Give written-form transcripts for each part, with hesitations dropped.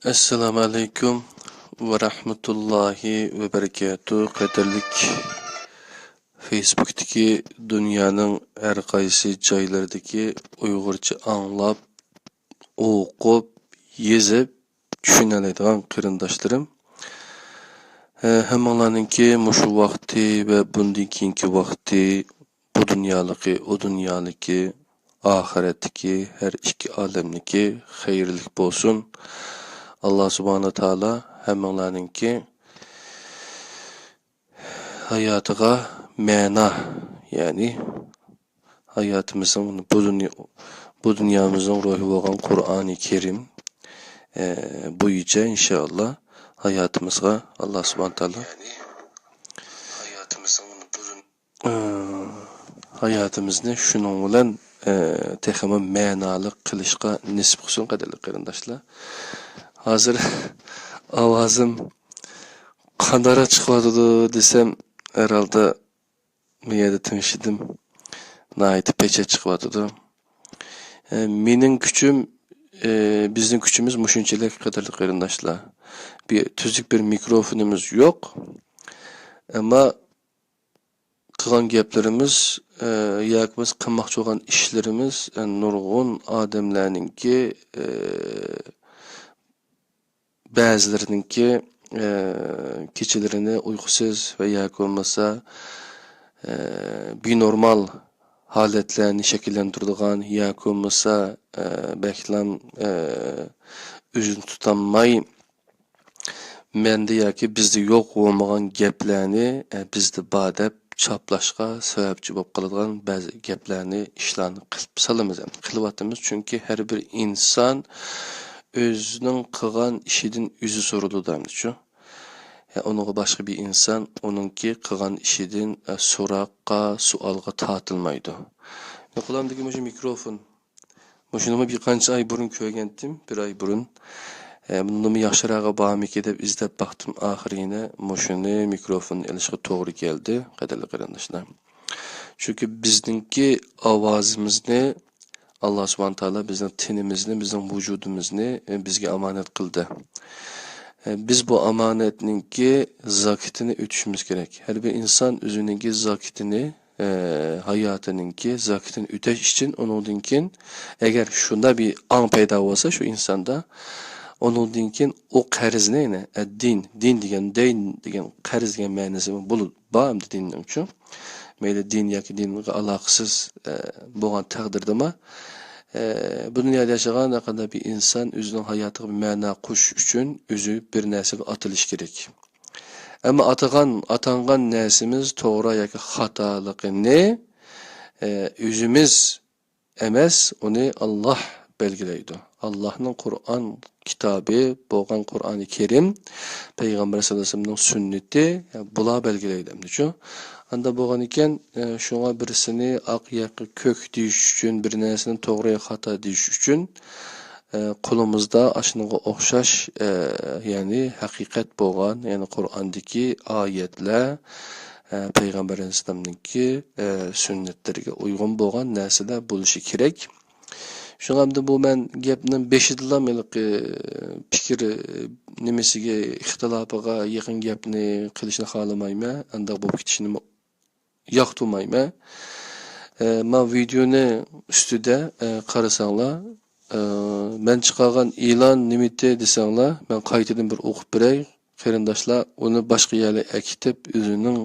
Assalamu alaikum ve rahmetullahi ve berekatuhu. Qadirlik Facebook'taki dünyanın her qaysı joylaridagi Uyg'urcha anglab, o'qib, yezib tushunadigan qarindoshlarim. Hammalarninki mushu vaqti va bundan keyingi vaqti bu dunyoligi, o dunyoligi, oxiratdagi her ikki olamniki xayrlik bo'lsin. Allah subhanahu taala hammalarninki hayotiga ma'no, ya'ni hayotimizning bu dunyomizning ruhi bo'lgan Qur'oni Karim bo'yicha inshaalloh hayotimizga Allah subhanahu taala hayotimizni shuning bilan texmi ma'noli qilishga nisb qilsin qadrli qarindoshlar. Hazır ovozim qandara chiqyapti desam herhalde bu yerda tinshidim. Naytib pecha chiqyapti. Mening kuchim bizning kuchimiz mushunchalik qadrli qarindoshlar. Bir tuzuk bir mikrofonimiz yo'q. Ama qilgan gaplarimiz yoki biz qilmoqchi bo'lgan ishlarimiz nurg'un odamlarningki ba'zilarininki kechalarini uyqusiz va yoki bo'lmasa binormal holatlarni shakllantiradigan yoki bo'lmasa beklam o'zini tutolmay menda yoki bizda yo'q bo'lmagan gaplarni bizda bor deb choplashga sababchi bo'lib qoladigan ba'zi gaplarni ishlarni qilib salamiz, qilyapmiz. Chunki har bir inson özünün qilgan ishidan o'zi so'raladi demdi-chu. Onunğa boshqa bir inson onunki qilgan ishidan so'roqqa, savolga tortilmaydi. Qo'limdagi mana mikrofon. Shuni bir qancha oy burun ko'rgandim, bir oy burun. Buni yaxshirog'i bormi-ki deb izlab baxtim, oxirini shuni mikrofonni olishga to'g'ri keldi, qadrli qarindoshlar. Chunki bizningki ovozimizni Allah subhanahu taala bizning tinimizni, bizning vujudimizni bizga amonat qildi. Biz bu amonatninki zakitini o'tishimiz kerak. Har bir inson o'zining zakitini, hayotininki zakitini o'tash uchun uningdan keyin agar shunda bir ong paydo bo'lsa shu insonda uningdan keyin o qarzni, din degan qarz degan ma'nosi bo'ladi dinning uchun. Mayli din yoki dinga aloqasiz bo'lgan taqdirdami bu dunyoda yashagan naqadar bir inson o'zining hayotiga bir ma'no qo'shish uchun o'zi bir narsaga atilish kerak. Ammo atangan narsamiz to'g'ri yoki xatoligini o'zimiz emas, uni Alloh belgilaydi. Allohning Qur'on kitobi bo'lgan Qur'oni Karim, payg'ambar sollallohu alayhi vasallamning sunnati bular belgilaydi-chu. Anda bo'lgan ekan, shunga birisini oq yoki ko'k deyish uchun, bir narsani to'g'ri yoki xato deyish uchun qo'limizda ashunga o'xshash, ya'ni haqiqat bo'lgan, ya'ni Qur'ondagi oyatlar, payg'ambar alayhisolamningki sunnatlariga uyg'un bo'lgan narsalar bo'lishi kerak. Shunga bu men gapning beshidan fikr nimasiga ixtilofiga yaqin gapni qilishni xohlamayman, unda bo'lib ketishni yoqtirmayman. Men videoni ustida qarasanglar, men chiqargan e'lon nimati desanglar, men qaytadan bir o'qib beray. Qarindoshlar uni boshqa yerga akitib, o'zining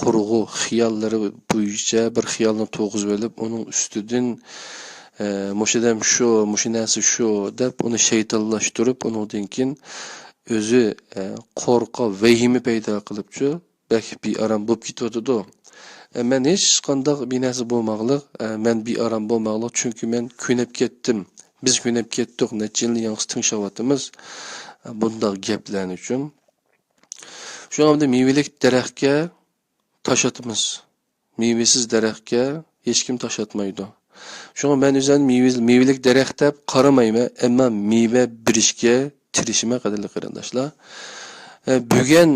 qurg'u xiyollari bo'yicha bir xiyolni to'g'izib olib, uning ustidan mushadam shu, mushinasi shu deb uni shaytonlashtirib, undan keyin o'zi qo'rqa, vahima paydo qilibchi, balki bir aram bo'lib ketadi. Men hech qanday binasi bo'lmaqliq, men bir aram bo'lmaqliq, chunki men ko'nib ketdim. Biz ko'nib ketdik, necha yil yangi tingshavatimiz bunday gaplarni uchun. Shuningdek mevelik daraxtga tashatimiz. Mevesiz daraxtga hech kim tashatmaydi. Şuna ben üzerine mevelik daraxt deb qaramayman, ammo meva berishga tirishima qadrli qarindoshlar. Bugun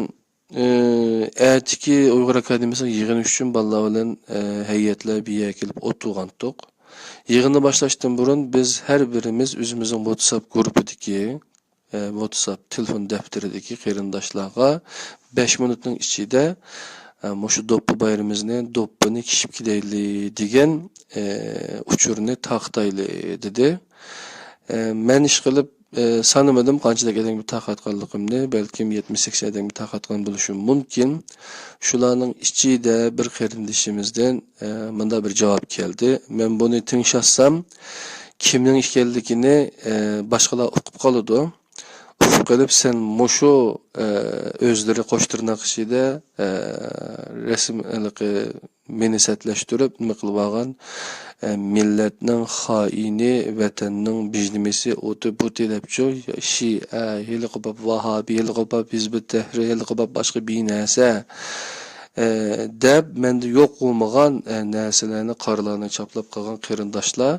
ertiki Uyg'ur akademiyasi yig'ini uchun bolalar bilan hay'atlar bir yerga kelib o'tirgandik. Yig'inni boshlashdan burun biz har birimiz o'zimizning WhatsApp guruhidagi WhatsApp telefon defterideki kıyırındaşlarga 5 minutun içinde şu doppu bayramımızın doppunu kişip gideyli degen uçurunu taktaylı dedi. Men iş kılıp sanımadım kançıda gelen bir takatkanlığımdı. Belki 70-80 eden bir takatkan buluşum mümkün. Şularning içinde bir kırındışımızdan mında bir cevap geldi. Men bunu tinşassam kimning ekanligini boshqalar uqib qoladi. Uqib qolib sen mushu o'zlari qo'shtirnoq ichida rasmliqi meni satlashtirib nima qilib olgan millatning xoini vatanning bijnimisi o'ti buti debchu shia hilqibab vahobiy hilqibab hizb tahrir hilqibab boshqa binasa deb mende yo'q bo'lmagan narsalarni qorlarni choplab qolgan qarindoshlar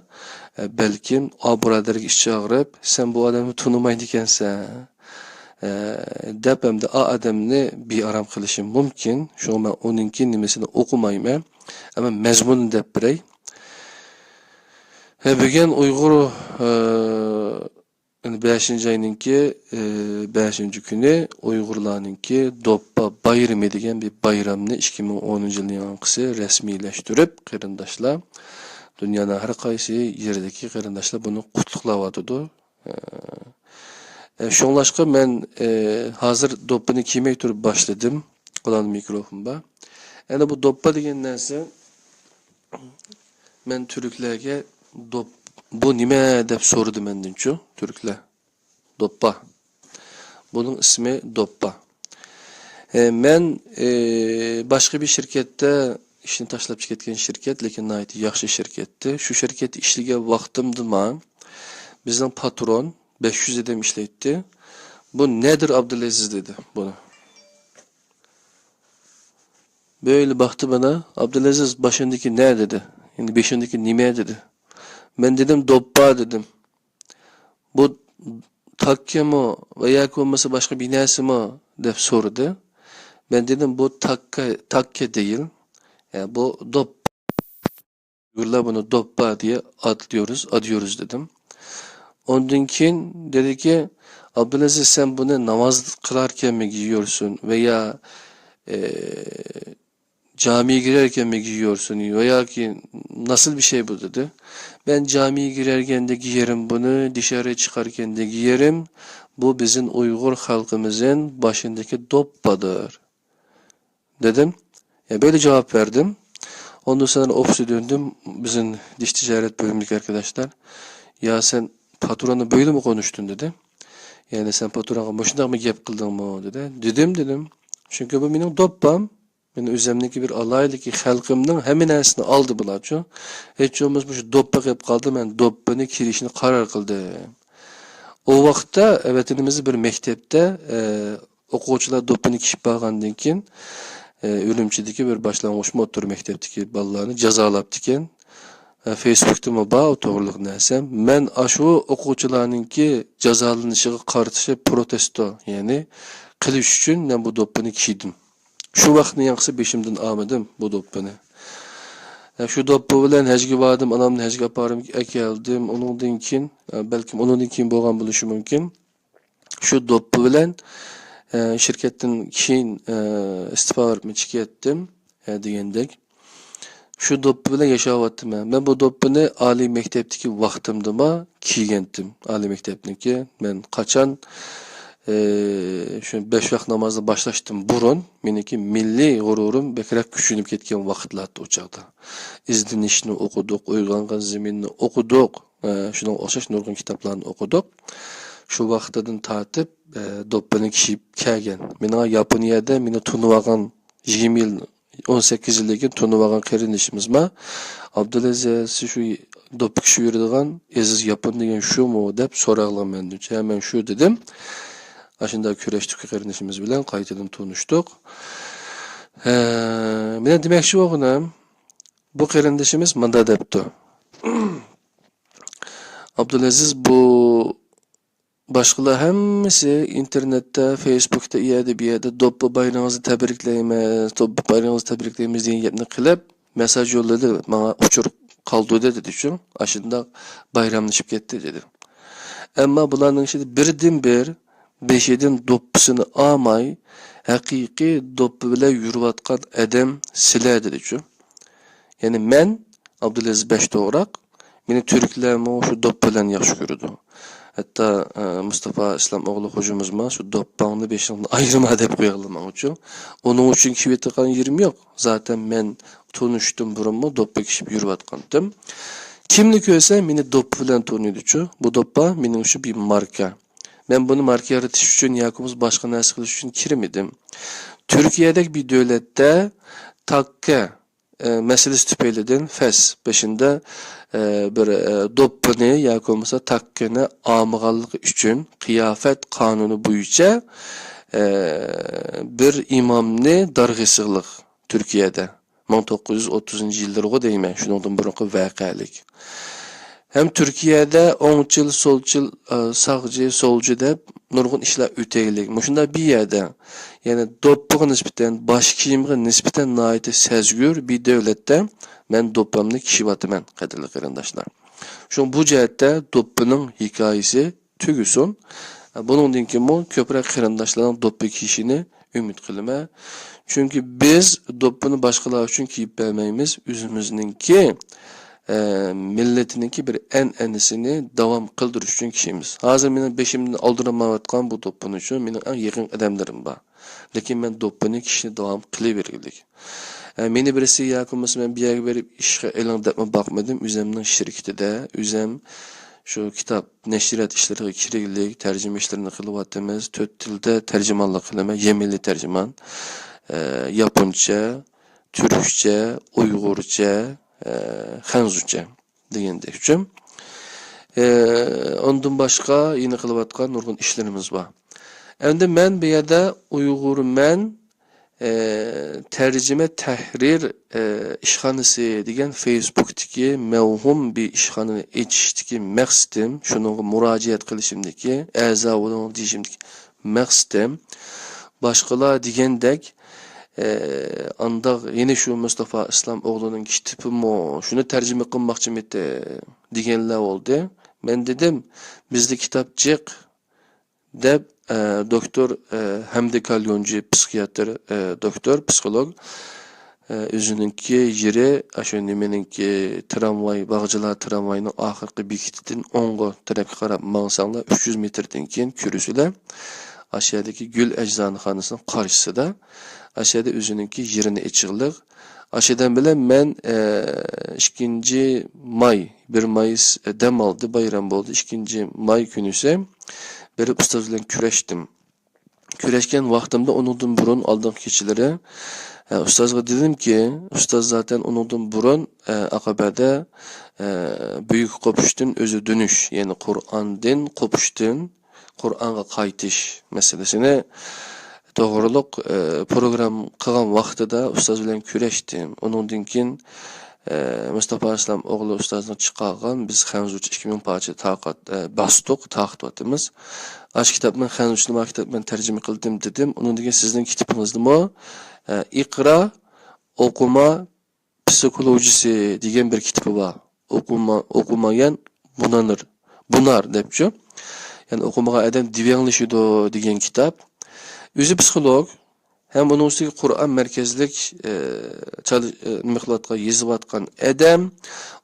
balkim birodarga ish chog'irib sen bu odamni tunimaydi ekansan deb hamda o odamni bearam qilishim mumkin. Shu men uningki nimasini o'qimayman, ammo mazmunini deb biray. Bugun Uyg'ur 5 ayninki 5 kuni Uyg'urlarninki Doppa bayrami degan bir bayramni 2010 yilning yanqisi rasmiylashtirib qarindoshlar dunyoning har qaysi yerdagi qarindoshlar buni qutluqlayotdi. Şonlaşqa men hozir doppani kiymay turib boshladim. Qo'lan mikrofon bor. Endi bu doppa degan narsa men turklarga bu nima deb so'radi mendan-chu turklar. Doppa. Bunun ismi doppa. Men boshqa bir shirkatda ishni tashlab ketgan shirkat, lekin nihoyat yaxshi shirkatdi. Shu shirkatda ishlagan vaqtimda bizning patron 500 adam ishlaydi. Bu nedir Abdülaziz dedi bunu. Böyle baktı bana. Abdülaziz başındaki ne dedi? Yani başındaki nime dedi. Ben dedim doppa dedim. Bu takke mi veya olmasa başka bir nesi mi dep sordu. Ben dedim bu takke değil. Yani bu doppa. Bunu doppa diye adıyoruz dedim. Ondan keyin dedi ki Abdülaziz sen bunu namaz kılarken mi giyiyorsun veya camiye girerken mi giyiyorsun veya ki nasıl bir şey bu dedi. Ben camiye girerken de giyerim bunu, dışarı çıkarken de giyerim. Bu bizim Uygur halkımızın başındaki doppadır dedim. Ya böyle cevap verdim. Ondan sonra ofise döndüm. Bizim diş ticaret bölümündeki arkadaşlar. Ya sen patrona böyle mi konuştun dedi. Yani sen patrona boşuna mı gap kıldın mı dedi. Dedim. Çünkü bu benim doppam. Benim üzerimdeki bir alaydaki halkımdan hemen ersini aldı bularca. Hiç olmaz bu doppa gap kaldı. Ben doppanı kirişini karar kıldım. O vakitte evetinimizi bir mektepte okuvchilar doppanı kişip bağlandığı için Ürümçideki bir başlangıç motor mektepteki ballarını cezalaptı iken Facebook'ta mı bağ to'g'riliq narsa. Men aşu o'quvchilarningki jazolanishga qarshi protesto, ya'ni qilish uchun men bu doppani kiydim. Shu vaqtni yanqisi beşimdan olmadim bu doppani. Shu doppa bilan hajga bordim, onamni hajga aparib keldim. Uningdan keyin, balkim uningdan keyin bo'lgan bo'lishi mumkin. Shu doppa bilan shirkatdan keyin istifa berib ketdim degandek. Şu doppa bilan yashayaptim men. Men bu doppani oliy maktabdagi vaqtimda kiygandim. Oliy maktabniki. Men qachon şu 5 vaqt namozni boshlashdan burun meniki milliy g'ururim bekrak kuchlanib ketgan vaqtlarda o'chaqda. İzlenishni o'qidik, uyg'ongan zaminni o'qidik, shunga o'xshash nurg'un kitoblarni o'qidik. Shu vaqtdan tortib doppani kiyib kelgan. Meni Yaponiyada meni tunib olgan 20 yil 18 yildan tunib olgan qarindishimiz ma Abdülaziz shu doppa kishib yuradigan Aziz Yapon degan shumi deb so'rag'lar mendan. Men shu dedim. Aşında küreştik qarindishimiz bilan qaytadan tanıştık. Men demoqchi bo'lganim bu qarindishimiz manda debdi. Abdülaziz bu boshqalar hammasi internetda, Facebookda, bu yerda doppa bayramınızı tabriklaymiz degan gapni qilib, mesaj yo'lladi. Menga uchur qoldi dedi shu. Aşında bayramlashib ketdi dedi. Ama bularning içinde birden bir, beşedin doppusunu almay, hakiki doppu bile yürüvatkan adam silerdi diyor. Yani men, Abdülaziz Beştoğrak, meni Türklerimi şu doppu bilen yaxşı görüdü. Hatta Mustafa İslamoğlu hocamızma şu doppanlı beşinini ayrıma dep koyalım için. Onun için kivetikan yerim yok. Zaten men tunuştum burunmu doppa kişip yürüvatkandım. Kimlik ölse meni doppa bilen tanıydı şu. Bu doppa mening şu bir marka. Ben bunu marka yaratish üçün yakımız başka narsa qilish üçün kirmedim. Türkiye'deki bir devlette takke meselesi tüpeylidin fes peşinde bir doppunu yoki bo'lmasa takkini olmaganligi uchun qiyofat qonuni bo'yicha bir imomni darg'isiqlik Türkiye'de 1930-yillarga deyman, shundan burunqi voqealik. Hem Türkiye'de o'ngchil, solchil, sağcı, solcu deb nurg'un ishlar o'taylik. Shunda bir yerde, yani doppuga nisbatan, bosh kiyimga nisbatan nihoyat sezgur bir davlatda men doppamni kiyibataman, qadrli qarindoshlar. Shu bu jihatda doppining hikoyasi tugusin. Buningdan keyin ko'proq qarindoshlarning doppi kiyishini umid qilaman. Chunki biz doppini boshqalar uchun kiyib bermaymiz, o'zimizningki milletininki bir enisini devam kıldırış için kişimiz. Hazır benim beşimden aldıramayotgan bu doppun için benim en yakın adamlarım var. Lakin ben doppunu kişini devam kılıvergilik. Meni birisi yakınması ben bir yer verip işe elan depme bakmadım. Üzemden şirketide, üzem şu kitap neşriyat işleri kirlilik, tercüme işlerini kılıvatımız, tört dilde tercümanlık kılama, Yemeli tercüman, Japonca, Türkçe, Uygurca, Xanzuca degende üçün. Ondan başqa yeni qılıbatqan nurgun işlerimiz var. Endi men bu yerda Uyghur men tercüme tahrir işxanası degan Facebook'taki mevhum bir işxanını açışdiki maqsadim, şununla müracaat qilishimdiki, a'zo bo'lib deyishimdiki maqsadim başqalar degandek anda yine şu Mustafa İslamoğlu'nun kitibi mi, şunu tercüme qilmoqchi mete deganlar oldu. Ben dedim bizde kitapçık deb doktor Hamdi Kalyoncu psikiyatr, doktor, psikolog özününki yeri aşu nimeninki tramvay, Bağcılar tramvayının ahirki bekitinden 10 tarafga qarab mansanglar 300 metrden keyin körüsüler. Aşağıdaki Gül Eczanexonasining qarşısida. Aşağıda özününki yerini içiqliq. Aşağıdan bilen men 2 may, 1 Mayıs dem aldı, bayram oldu. 2 may günüse bir ustaz bilen küreştim. Küreşken vaktimde onundan burun aldığım keçilere ustazga dedim ki, ustaz zaten onundan burun akabede büyük kopuştun özü dönüş. Yani Kur'an'dan kopuştun, Kur'an'a qaytish meselesini doğruluk program qilgan vaqtida ustoz bilan kurashdim. Onundan keyin Mustafa İslamoğlu ustozni chiqargan biz Xanzucha 2000 parcha taqat bastuk taqatimiz. Ash kitobni Xanzucha nima kitob men tarjima qildim dedim. Undan keyin sizning kitobingizdimi Iqra o'quma psikologisi degan bir kitobi bor. O'qimagan bunar debchi. Yani okumaga adam divanlashidi degan kitob. Özü psikolog, hem onun üstüne Kur'an merkezlik mıhlatqa yazıp atkan adam,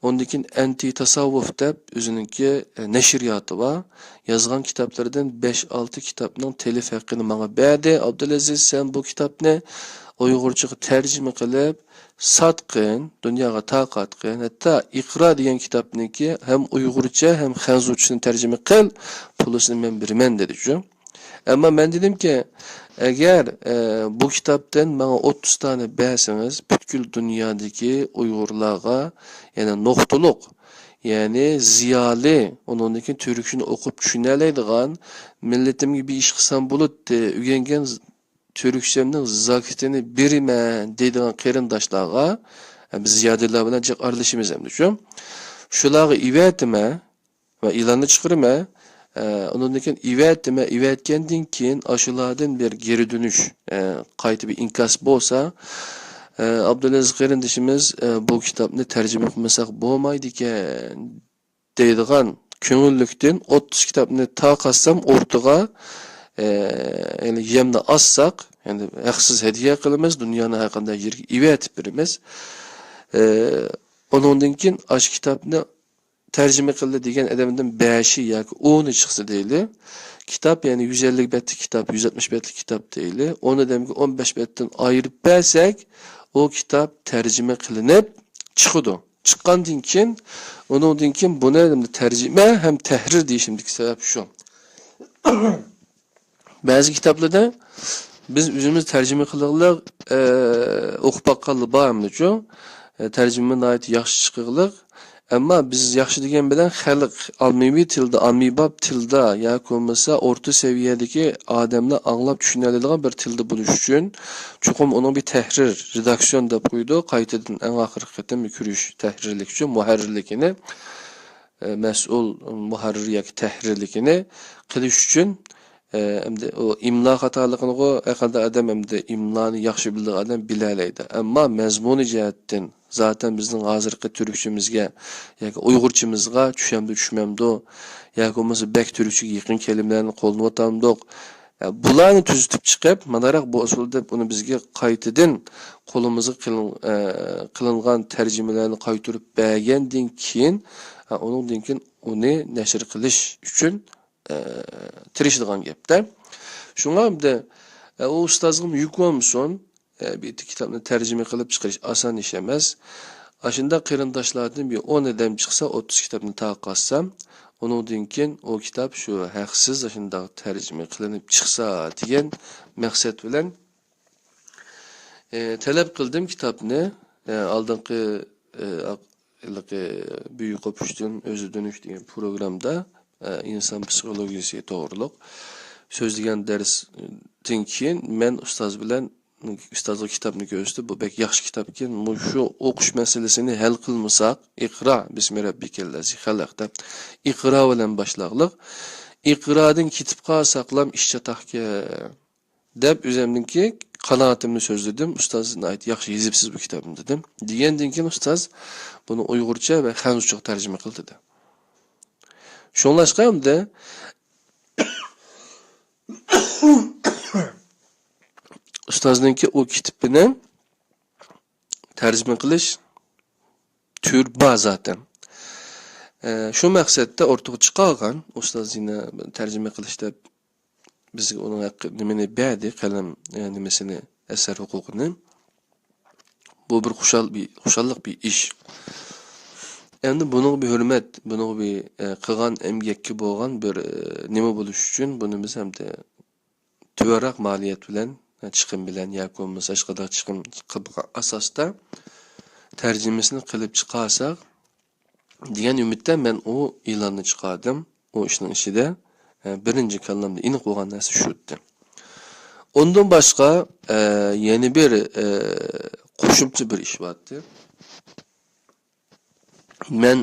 ondaki anti tasavvuf deb özününki neşriyatı var. Yazgan kitaplardan 5-6 kitapның telif hakkını bana berdi. Abdülaziz sen bu kitapni Uygurçaga tercüme qilib satqin, dunyoga taqatqin. Hatta Iqra degan kitapniki hem Uygurcha hem Xanzuchani tercüme qil, pulusini men beraman dedi şu. Ama ben dedim ki eğer bu kitaptan bana 30 tane berseniz bütün dünyadaki Uygurlarga yani noktalıq yani ziyali onundaki Türkçünü okup düşüneleydiğen milletim gibi iş kısan bulut ügengen Türkçemnin zakitini birimen deydiğen qarindoshlarga biz ziyadeler bilan jiq aralashimiz hem düşün. Şularga ivetime ve ilanı çıkarma ondan keyin ivetkendan keyin aşılardan bir geri dönüş qayta bir inkas bo'lsa Abdülaziz qarindishimiz bu kitobni tarjima qilmasak bo'lmaydi ekan deydigan köngüllükten 30 kitapni taqassam ortaga yani yemni assak, yani haksız hediye kılımız, dünyanın hakkında yergi ive etip birimiz. Onundan keyin aş kitapni tercüme kıldı degan adamdan 5'i yoki 10'u chiqsa deyli. Kitap yani 150 betlik kitap, 160 betlik kitap deyli. Onu demek ki 15 betten ayırıp bersek o kitap tercüme kılınıp çıkıdı. Çıkkandan keyin onundan keyin bu ne tercüme hem tehrir deyişimdeki sebep şu. Bazı kitaplarda biz özümüz tercüme kılırlar, okup bakkalı bağımlıcı, tercüme ait yaxşı çıkırlar. Ama biz yaxşı degen bilen xalq almivi tilde, amibab tilde yoki olmasa orta seviyedeki adamlar anlap düşünebildiğin bir tilde buluş üçün çoxum onun bir tehrir, redaksiyon dep koydu. Qaytadan en ahırki qitim yükürüş tehrirlik üçün muharrirlikini mesul muharrir yoki tehrirlikini qilish üçün o imla hatalıqını o aqalda adam imlanı yaxşı bildiği adam bilaleydi. Ama mezmuni cihettin zaten bizning hozirgi türkçimizga yoki uyg'urchimizga tushimdi tushmamdi yoki bo'lmasa bek türkçüge yaqin kelimalarni qo'llanib o'tamdiq. Bularni tuzitib chiqib, manaroq bu usulda buni bizga qaytadan qo'limizga qilingan tarjimalarni qaytarib bergandan keyin, undan keyin uni nashr qilish uchun tirishadigan gapda. Shunga hamda o ustozim yuk bo'lmasin, bir kitapni tercüme kılıp çıkarış asan iş emas. Aşında kırındaşlardan bir 10 adam çıksa 30 kitapni taqassam, onundan keyin o kitap şu haksız aşında tercüme kılınıp çıksa degan maqsad bilan talep kıldım kitapni. Aldınqı büyük kopuştun özü dönüş degan programda insan psikolojisi to'g'riliq so'zlagan darsdan keyin men ustoz bilan ustozlik kitapni ko'rishdi. Bu bek yaxshi kitapki, shu o'qish masalasini hal qilmasak, iqra bismi robbikal-lazi xalaqda iqra bilan boshlaqliq. Iqradan ketib qolsaqlam ish chataqga deb o'zimniki qanoatimni so'zladim. Ustozning aytdi, yaxshi yezibsiz bu kitobni dedim. Degandan keyin ustoz buni uyg'urcha va xanzurcha tarjima qildi dedi. Şunlaşqamda ustozningki o kitobini tercüme qilish tür bor zaten. Şu maqsadda ortaga chiqargan ustozina tercüme qilishda bizga uning nimani berdi, qalam nimasini, asar huquqini. Bu bir xushallik bir ish. Endi bunun bir hürmet, bunun bir qilgan emgakki bo'lgan bir nima bo'lish uchun buni biz ham de tuvoroq maliyat bilan, chiqim bilan yoki bo'lmasa boshqa chiqim qilgan asosda tarjimasini qilib chiqarsak degan umidda men o e'lonni chiqardim. O ishning ichida birinchi kallamda aniq bo'lgan narsa shu edi. Ondan boshqa yana bir qo'shimcha bir ish bordi. Men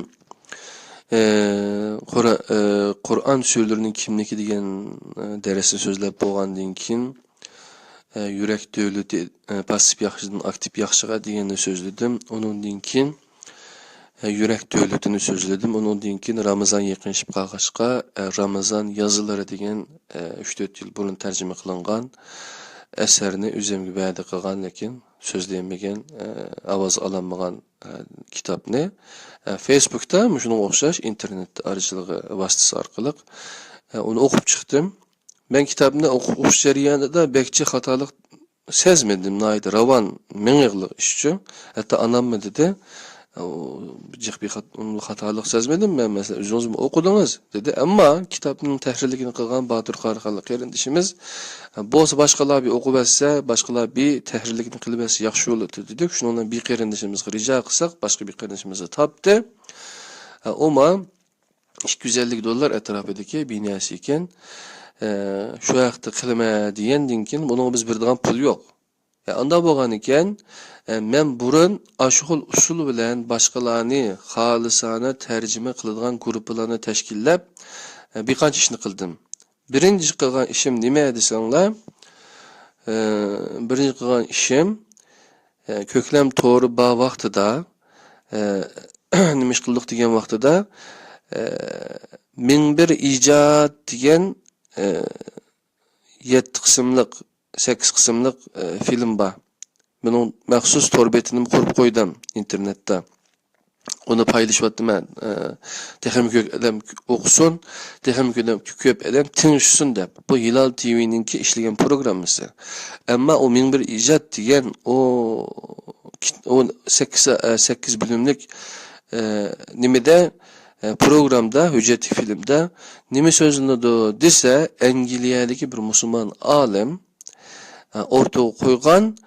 Qur'on suralarining kimligi degan darsni so'zlab bo'lgandan keyin yurak davlati passiv yaxshidan aktiv yaxshiga deganni so'zladim. Undan keyin yurak davlatini so'zladim. Undan keyin Ramazon yaqinlashib qolg'achqa Ramazon yazılari degan 3-4 yil burun tarjima qilingan asarni o'zimga va'da qilgan, lekin so'zlayolmagan, ovoz ololmagan kitobni Facebookda shunga o'xshash internet arqali vositasi orqali uni o'qib chiqdim. Ben kitobni o'qish jarayonida bekchi xatolik sezmedim. Naydi ravan ming'liq ishchi. Hatta anam dedi, jiq bir xatolik sezmedim ben mesela o'zingiz o'qidingiz dedi. Ammo kitobning tahrirligini qilgan Botir Qarqali qarindishimiz bo'lsa boshqalar bir o'qib olsa, boshqalar bir tahrirligini qilib olsa yaxshi bo'ladi dedik. Shundan bir qarindishimizga rijo qilsak, boshqa bir qarindishimizni topdi. Oma $250 atrofidagi binasi ekan. Şu vaqtda qilma degandan keyin buni biz beradigan pul yo'q. Anda bo'lgan ekan, men burun ashxul usul bilan boshqalarni xolisona tarjima qiladigan guruhlarni tashkillab bir qancha ishni qildim. Birinchi qilgan ishim nima desanglar, birinchi qilgan ishim ko'klam to'g'ri ba vaqtida nima ish qildik degan vaqtida 1001 ijod degan 7 qismliq, 8 qismliq film bor. Bunun maxsus tor betini qurib qo'ydim internetda. Onu paylaşıvatdım. Texnik adam okusun, texnik adam köp adam tinişsin dep. Bu Hilal TV'ninki işleyen programısı. Ama o 1001 icad degan o 8 bölümlük nimede programda, hüccetli filmde nime sözünde dese Angliyadaki bir Müslüman alim ortaya koygan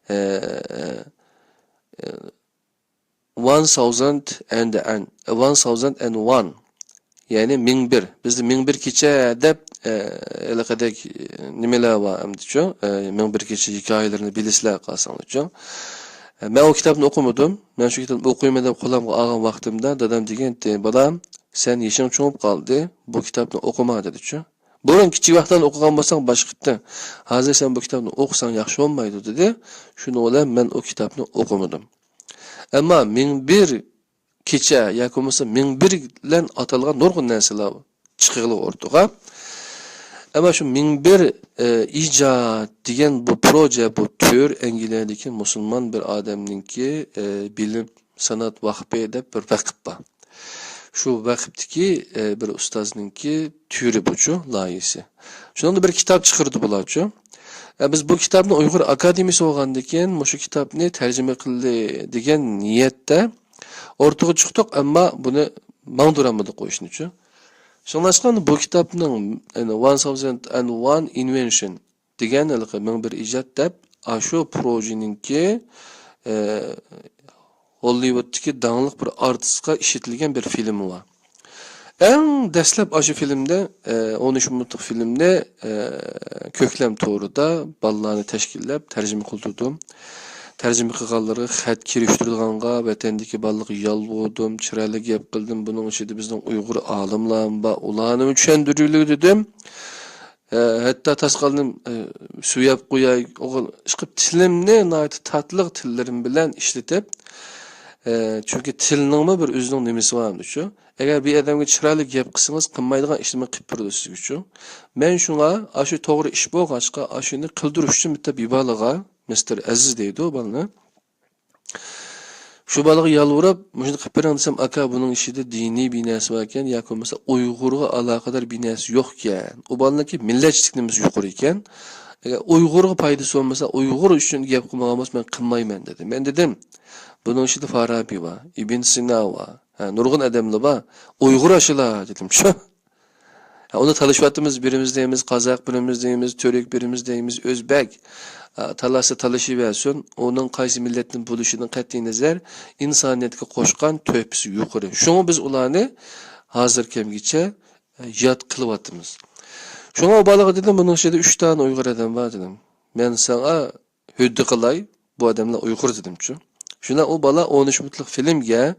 1001 yani 1001 bizde 1001 kecha deb elaqadek nimeler var amdicho 1001 kecha hikoyalarini bilisizlar qolsanglar. Ben o kitabını okumadım. Ben şu kitabını okuyamadan qo'limga olgan vaqtimda dadam degandi, "Balam, sen yeshing cho'ngib qoldi. Bu kitabni o'qima" dedi-chu. Burun kichik vaqtdan o'qigan bo'lsang boshqitda. Hozir sen bu kitabni o'qisang yaxshi bo'lmaydi dedi. Shuni o'ylab men o kitabni o'qimadim. Ama 1001 kecha yoki bo'lmasa 1001 bilan atalgan nurg'un narsalar chiqig'li o'rtaga. Ama şu 1001 icad degan bu proje, bu tür Angliyadagi musulmon bir odamninki bilim sanat vakfı deb bir vakf bor. Şu vakfdagi bir ustozninki türü buchu loyihasi. Shundan bir kitap chiqirdi bularchu. Biz bu kitapni Uyg'ur akademiyasi olgandan keyin shu kitapni tarjima qildi degan niyatda o'rtaga chiqdik, ammo buni mangdiramadik qo'yishnichu. Şunlaşkan bu kitabning 1001 Invention degan 1001 ijod deb shu projeninki Hollywood'dagi dangliq bir artistga ishlatilgan bir filmi var. En dastlab shu filmda 13 minutlik filmda ko'klam to'g'rida bolalarni tashkillab tarjima qildirdim. Tercüme qilganlari xat kirishtirganga vatandagi bolalarga yolg'irdim, chiroyli gap qildim. Buning ichida bizning Uyg'ur olimlar va ularni tushuntiraylik dedim. Hatta tasqalnim suyab qo'yay, o'g'il chiqib tilimni nayt tatliq tillarim bilan ishlatib, chunki tilningmi bir o'zining nimasi bormi shu. Agar bir odamga chiroyli gap qilsangiz, qilmaydigan ishni qilib turadi siz uchun. Men shunga shu to'g'ri ish bo'lg'achqa, shuni qildirish uchun bitta bibalaga Mr. Aziz deydi o balını. Şu balığı yalvarıp, "Muşunu qilib bering" desem, "Aka, bunun işide dini binası varken, yoki bo'lmasa Uyg'urga alaqadar binası yo'qkan. O balınki millatchilikimiz yuqori ekan. Agar Uyg'urga foydasi bo'lmasa, Uyg'ur uchun gap qilmagan bo'lsa, men qilmayman" dedi. Men dedim, "Bunun işide Farabi var, Ibn Sina var, nurg'un adamlar var. Uyg'ur ashilar" dedim. Shu. Onu tanışvatımız birimiz deyimiz, Kazak birimiz deyimiz, Türk birimiz deyimiz, Özbek. Talasa talaşı versin, onun qaysi milletinin buluşunun qat'iy nazar insoniyatga qo'shgan töhfesi yuqori. Şunu biz ularni hozir kemgicha yod qilyapmiz. Şuna o balaga dedim, bunun içinde 3 tane Uyg'ur adam var dedim. Men sana hüddi qilay, bu adamlar Uyg'ur dedim-chu. Şuna o bala 13 minutlik filmga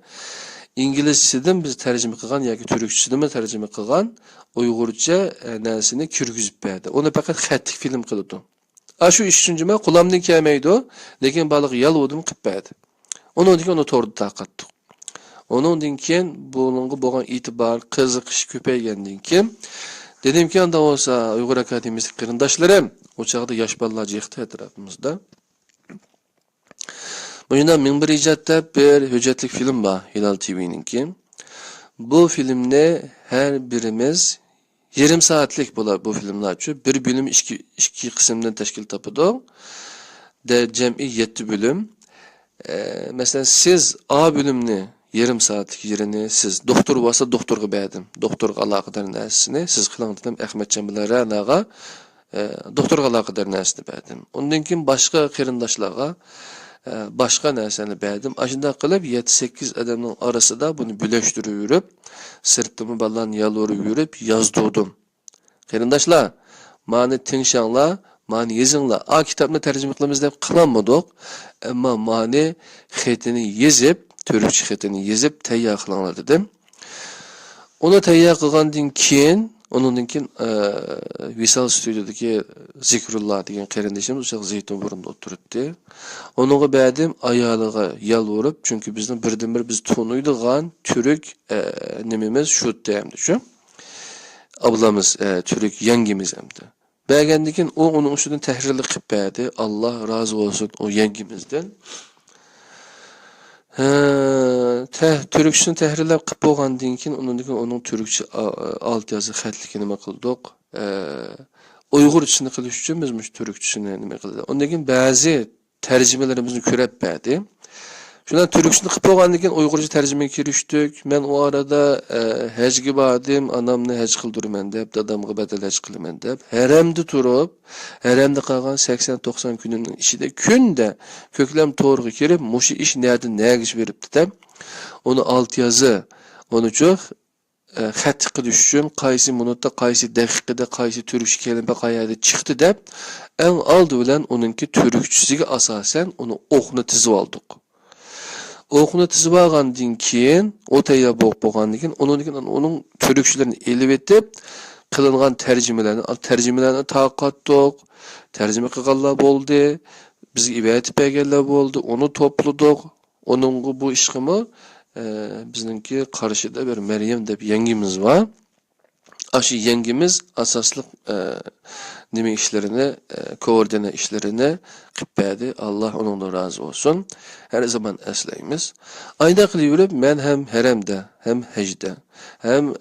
İngilizcesidan biz tarjima qilgan yoki turkchasidan tarjima qilgan Uyg'urcha narsani kirgizib berdi. Uni faqat xatlik film qildi. Şu iş üçün men qulamdan kelmaydi, lekin balık yalvodim qilib berdi. Ondan keyin onu to'g'ri taqatdik. Ondan keyin buningga bo'lgan e'tibor, qiziqish ko'paygandan keyin dedimki, anda olsa Uyg'ur akademiyasi qarindoshlarim, o chaqda yosh bolalar jiqdi atrofimizda. Bunda 1001 ijod deb bir hujjatli film bor, Hilal TV'ninki. Bu filmni her birimiz yarım saatlik bu filmler şu. Bir bölüm iki kısımdan teşkil tapıdı. De cem'i 7 bölüm. Mesela siz A bölümünü yarım saatlik yerini siz doktor varsa doktorga berdim. Doktorga alaqadar narsasini siz qiling dedim. Ahmetcan bilan Ra'naga doktorga alaqadar narsasini berdim. Ondan keyin boshqa qarindoshlarga başka narsani berdim. Ashunda qilib 7-8 adamning arasida buni bo'lishtirib yurib, sirtimi ballarni yalvorib yurib yozdirdim. Qarindoshlar, mani tinshanglar, mani yezinglar. Kitobni tarjima qilamiz deb qilmadik, ammo mani xatini yezib, turkcha xatini yezib tayyor qilinglar dedim. Uni tayyor qilgandan keyin ondan keyin Visal Studio'daki Zikrullah degan qarindoshimiz o'sha Zeytunburun'da o'tiribdi. Onunla berdim ayalığa yalvarıp, çünkü bizden birden bir biz tonuyduğun Türk nimimiz şu deyimdi şu. ablamız, Türk yengimiz emdi. Bəgəndikin o onun üstünden tehrirlik qıp bədi. Allah razı olsun o yengimizden. Türkçesini tehrirlep qıp bolğandan keyin onun Türkçe alt yazı xətlikini nima qıldık. Uygurçasını qilish uchun biz Türkçesini nima qildik. Ondan keyin ba'zi tercümelerimizni ko'rib bədi. Şundan Türkçesini qıp bolğandan keyin Uygurca tercümeye kirişdik. Men o arada hecgi badim, anamni hec qıldırman dep, dadamga badal hec qılman dep. Haremde turup, haremde qalğan 80-90 gününün içinde künde köklem to'g'ri kirib, muşu iş nerede nägiş beripdi dep. Onu alt yazı, onu çok xat qilish uchun qaysi minutda, qaysi daqiqada, qaysi türkçe kelime qayerda chiqdi dep, en aldı bilan onunki türkçesiga asasen onu o'qni tizib oldik. O'qni tizib olgandan keyin, o tayyor bo'lgandan keyin onun türkçelerini elib etib, qilingan tercümelerini taqatdik, tercüme qilganlar bo'ldi, bizga ibatib berganlar bo'ldi, onu topladik. Onun bu işimi bizninki qarshida bir Meryem deb yengimiz var. Aşı yengimiz asaslık nime işlerini, koordine işlerini qıppädi. Allah onunla razı olsun. Her zaman esleyimiz. Ayda qilib men hem haremde, hem hecde, hem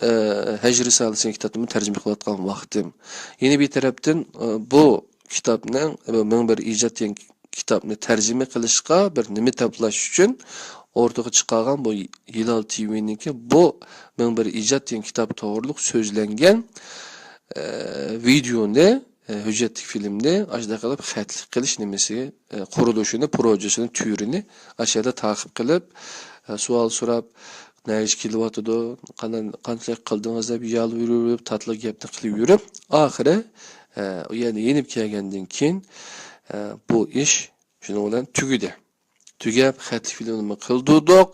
Hec Risalesini kitabımı tercüme qilayotgan vaqtim. Yeni bir tarafdan bu kitapning men bir ijod kitapni tercüme qilishga bir nima toplash uchun ortaga chiqargan bu Hilal TV'ninki bu men bir ijod kitap to'g'riliq so'zlangan videoni hujjatli filmni ashda qilib xatlik qilish nimasi qurilishini, projesini, turini aşağıda takip qilib, savol so'rab, nayış kilovatdı, qancha qildingiz deb yal yurib, tatlı gapni qilib yurib, oxiri yani yenib kelgandan keyin bu ish shuning bilan tugidi. Tugab xatlik filmni qildik.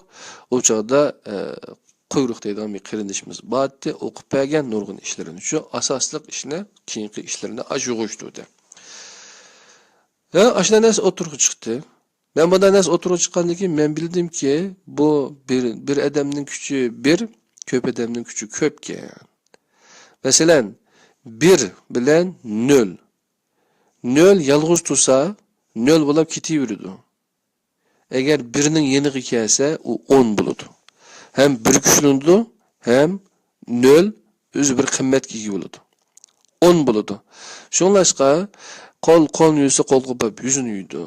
O çağda quyruq deydigan bir qirindishimiz batdi, o'qib bergan nurg'un ishlarini shu asosliq ishni, keyingi ishlarini ajug'ishtirdi. Ashuna nas o'tirib chiqdi. Men bundan nas o'tirib chiqqandan keyin men bildimki, bu bir adamning kuchi bir, ko'p adamning kuchi ko'pkan. Masalan, 1 bilan 0. 0 yalg'iz tursa, 0 bo'lib ketaveradi. Eğer birinin yeniği kelse o 10 buludu. Hem bir güçlündü hem 0 öz bir kıymet gibi buludu. 10 buludu. Şunlaşka kol yüzü kol kopap yüzünü yüydü.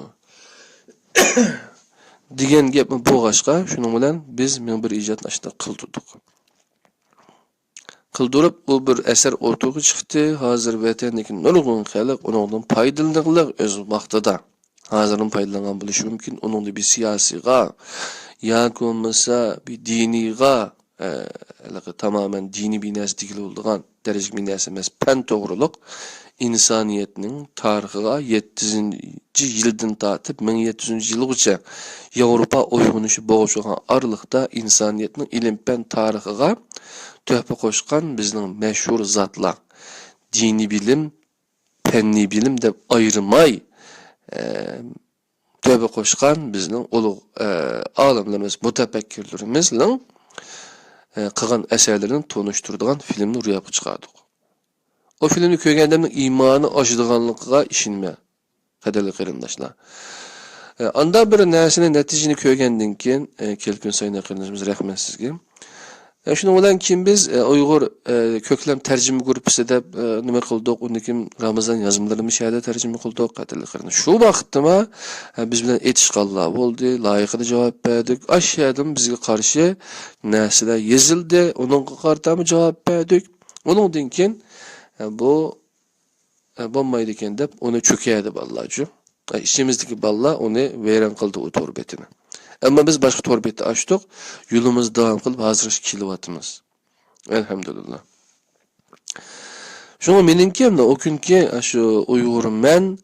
Digen gap bu başka şunun bilen biz men bir icatını aşağıda kıldırdık. Kıldırıp o bir eser ortaya çıktı. Hazır vatandaki nurgun xalq onundan faydalanırlar öz vaqtida. Hazırın paylanan buluş mümkün. Onun da bir siyasiga, yoki bo'lmasa bir diniga, tamamen dini bir nasdigil olduğan derece bir nas emas, pan to'g'riliq insoniyatning tarixiga 700 yildan tortib 1700 yilgacha Yevropa uyg'unishi bo'g'ishgan aralıqda insoniyatning ilm-fan tarixiga töhfa qo'shgan bizning mashhur zotlar dini bilim, fanni bilim deb ayırmay töhfa qo'shgan bizning ulug' olimlarimiz, mutafakkirlarimizning qilgan asarlarini tonuşturduğan filmni ro'yobga chiqardik. O filmni ko'rganda iymoni oshadiganligiga ishonma, qadrli qarindoshlar. Anda bir narsani natijani ko'rgandan keyin kelpin sayna qarindoshimiz rahmat sizga. Şunun bilan keyin biz Uyg'ur ko'klam tarjima guruhi deb nima qildik? Undan keyin Ramazon yozmalarimizni shahada tarjima qildik, qadrli qarindosh. Shu vaqtda biz bilan etishqanlar bo'ldi, loyiqada javob berdik. Aşağıdan bizga qarshi narsalar yozildi, uningga qarata javob berdik. Uningdan keyin bu bo'lmaydi ekan deb uni cho'kadi ballarju. İçimizdeki ballar onu vayron qildi o torbetini. Ama biz başka torbeti açtık, yolumuz devam kılıp hazır kilovatımız. Elhamdülillah. Şunu menimki hem de o günkü şu Uygur'un men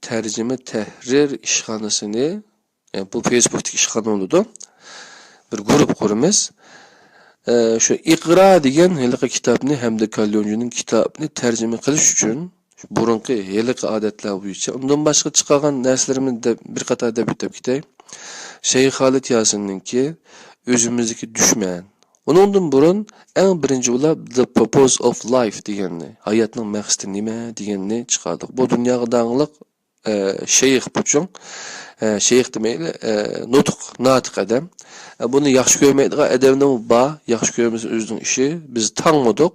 tercüme tehrir işhanasını, yani bu Facebook'taki işhane oldu. Bir grup kurumuz. Şu İkra degan helaqi kitabını hem de Kalyoncu'nun kitabını tercüme kılış için burunqi helaqi adetler bo'yicha undan boshqa chiqargan narsalarni bir qator deb o'tib ketay. Şeyh Halit Yasin'ninki özümüzdeki düşman, Onundan burun eng birinci ular The Purpose of Life deganni, hayotning maqsadi nima deganni chiqardik. Bu dunyoga dağlıq şeyx buçun, şeyx demeyle nutuq, natiq adam. Bunu yaxşı görmeydiğen adamның ba, yaxşı görmesi özünün işi, biz tanımadık.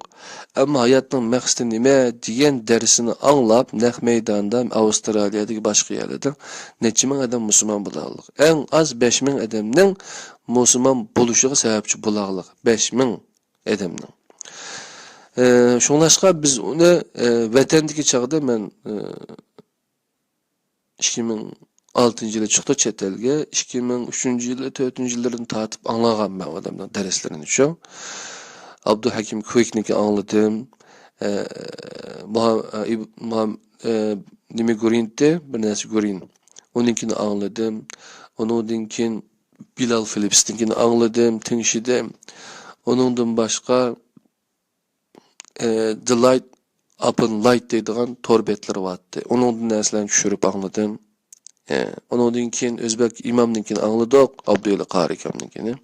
Ama hayatning maqsadi nima degan dersini anlab, naq meydanda Avustraliyadagi boshqa yerlarda necha ming adam musulmon bo'lganlik. Eng az 5000 adamning musulmon bo'lishiga sababchi bo'lganlik. 5000 adamning. Şunlaşqa biz uni vatandagi chaqda men 2006-yılı çıktı chet elga, 2003-yılı, 4-yılı yıllardan tatip anlagan ben adamdan derslerini şu. Abdülhakim Kuyiknik'i anladım. Nimi Gurin'ti, bir nesi Gurin. Onunkini anladım. Onunkin Bilal Phillips'tinkini anladım, tinşidim. Onundan başka The Light Upon Light deydiğen torbetleri vardı. Onun neslerini düşürüp anladım. Onunkin Özbek imamninkini anladık, Abdüyle Qarikamninkini.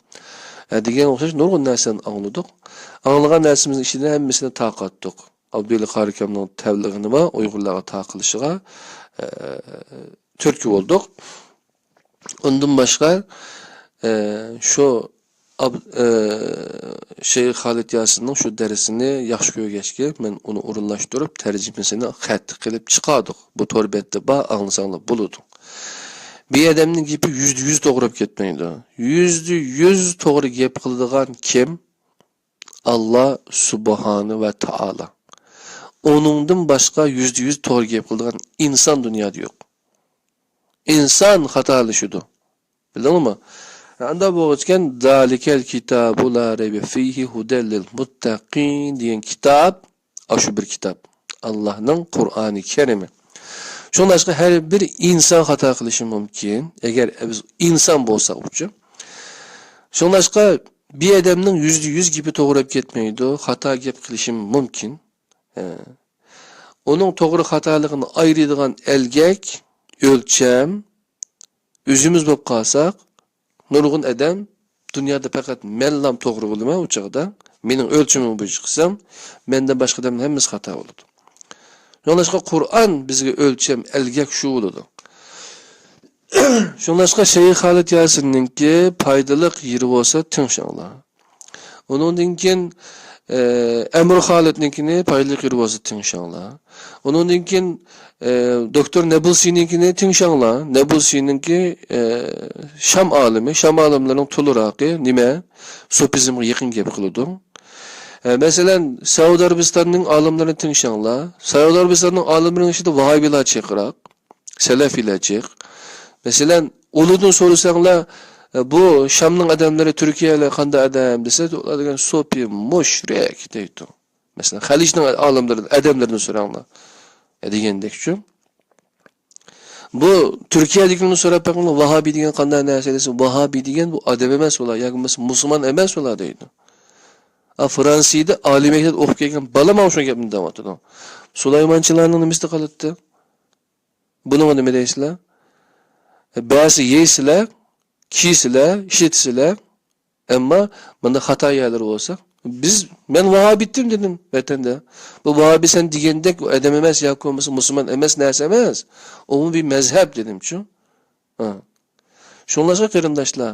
Degan o'xshash nurg'un narsani anladik. Anglagan narsamizning ichida hammasini taqatdik. Abdüyle Qarikamning tabliğini va Uyg'urlarga taqilishiga turtki bo'ldik. Undan boshqa şu Şeyh Xalid Yasinning şu dersini yaxshi ko'rgachga men uni o'rinlashtirib tarjimasini xat qilib chiqardik. Bu torbetda ba anglasanglar bo'ladi. Bir adamning gapi %100 to'g'ri ketmaydi. %100 to'g'ri gap qiladigan kim? Allah subhanahu va taala. Onundan başqa %100 to'g'ri gap qiladigan inson dunyoda yo'q. İnsan xatolashidir. Bildingmi? Anda bu o'tgan Zalikel kitabu la raybe fihi hudel lil muttaqin degan kitap, shu bir kitap. Allohning Qur'oni Karimi. Şundan başqa her bir insan xato qilishi mumkin. Agar biz inson bo'lsak uchun. Şundan başqa bir adamning %100 gibi to'g'ri ketmaydi, xato gap qilishi mumkin. Onun to'g'ri xatoligini ayıradigan elgak, o'lcham o'zimiz bo'lib qolsak, nurg'un adam dunyoda faqat menlam to'g'ri bo'laman u chaqda, mening o'lchamim bo'yicha qilsam, mendan boshqa odamlar hammasi xato bo'ladi. Şunlaşqa Qur'an bizga o'lcham elgak shu bo'ladi. Şunlaşqa Şeyh Xalid Yasinninki foydali yeri bo'lsa tinchinglar. Onundan keyin Amr Xalidninkini foydali yeri bo'lsa tinchinglar. Onundan keyin Doktor Nebulsiyninkini tinchinglar. Nebulsiyninki Şam alimi, Şam alimlarining tuluraqi nima? Sufizmga yaqin gap qiladi. Mesela Saudi Arabistan'ın alimlerini tinşanlar. Saudi Arabistan'ın alimlerinin içinde Vahabiler çıkırak, Selefiler çık. Mesela Uludun sorusanlar bu Şam'ın adamları Türkiye'yle kanda adam dese, onlar diyen sopi, müşrik deydi. Mesela Halic'in adamlarını soranlar. Diyendek şu. Bu Türkiye'dekini sorap bakımda Vahabi diyen kanda neyse dese, Vahabi diyen bu adam emez ola, yani Müslüman emez ola deydi. Fransiyada oliy maktab o'qib kelgan bola mana shu gapni davatdi. Sulaymonchilarning nimasi qolibdi? Buni nima deysizlar? Ba'zi yeysizlar, kiysizlar, ishitsizlar, ammo bunda xato yerlar bo'lsa, men vahabitdim dedim vatanda. Bu vahabi sen degandek odam emas yoki bo'lmasa musulmon emas narsa emas. U bir mazhab dedim-chu. Shunlashqa qarindoshlar.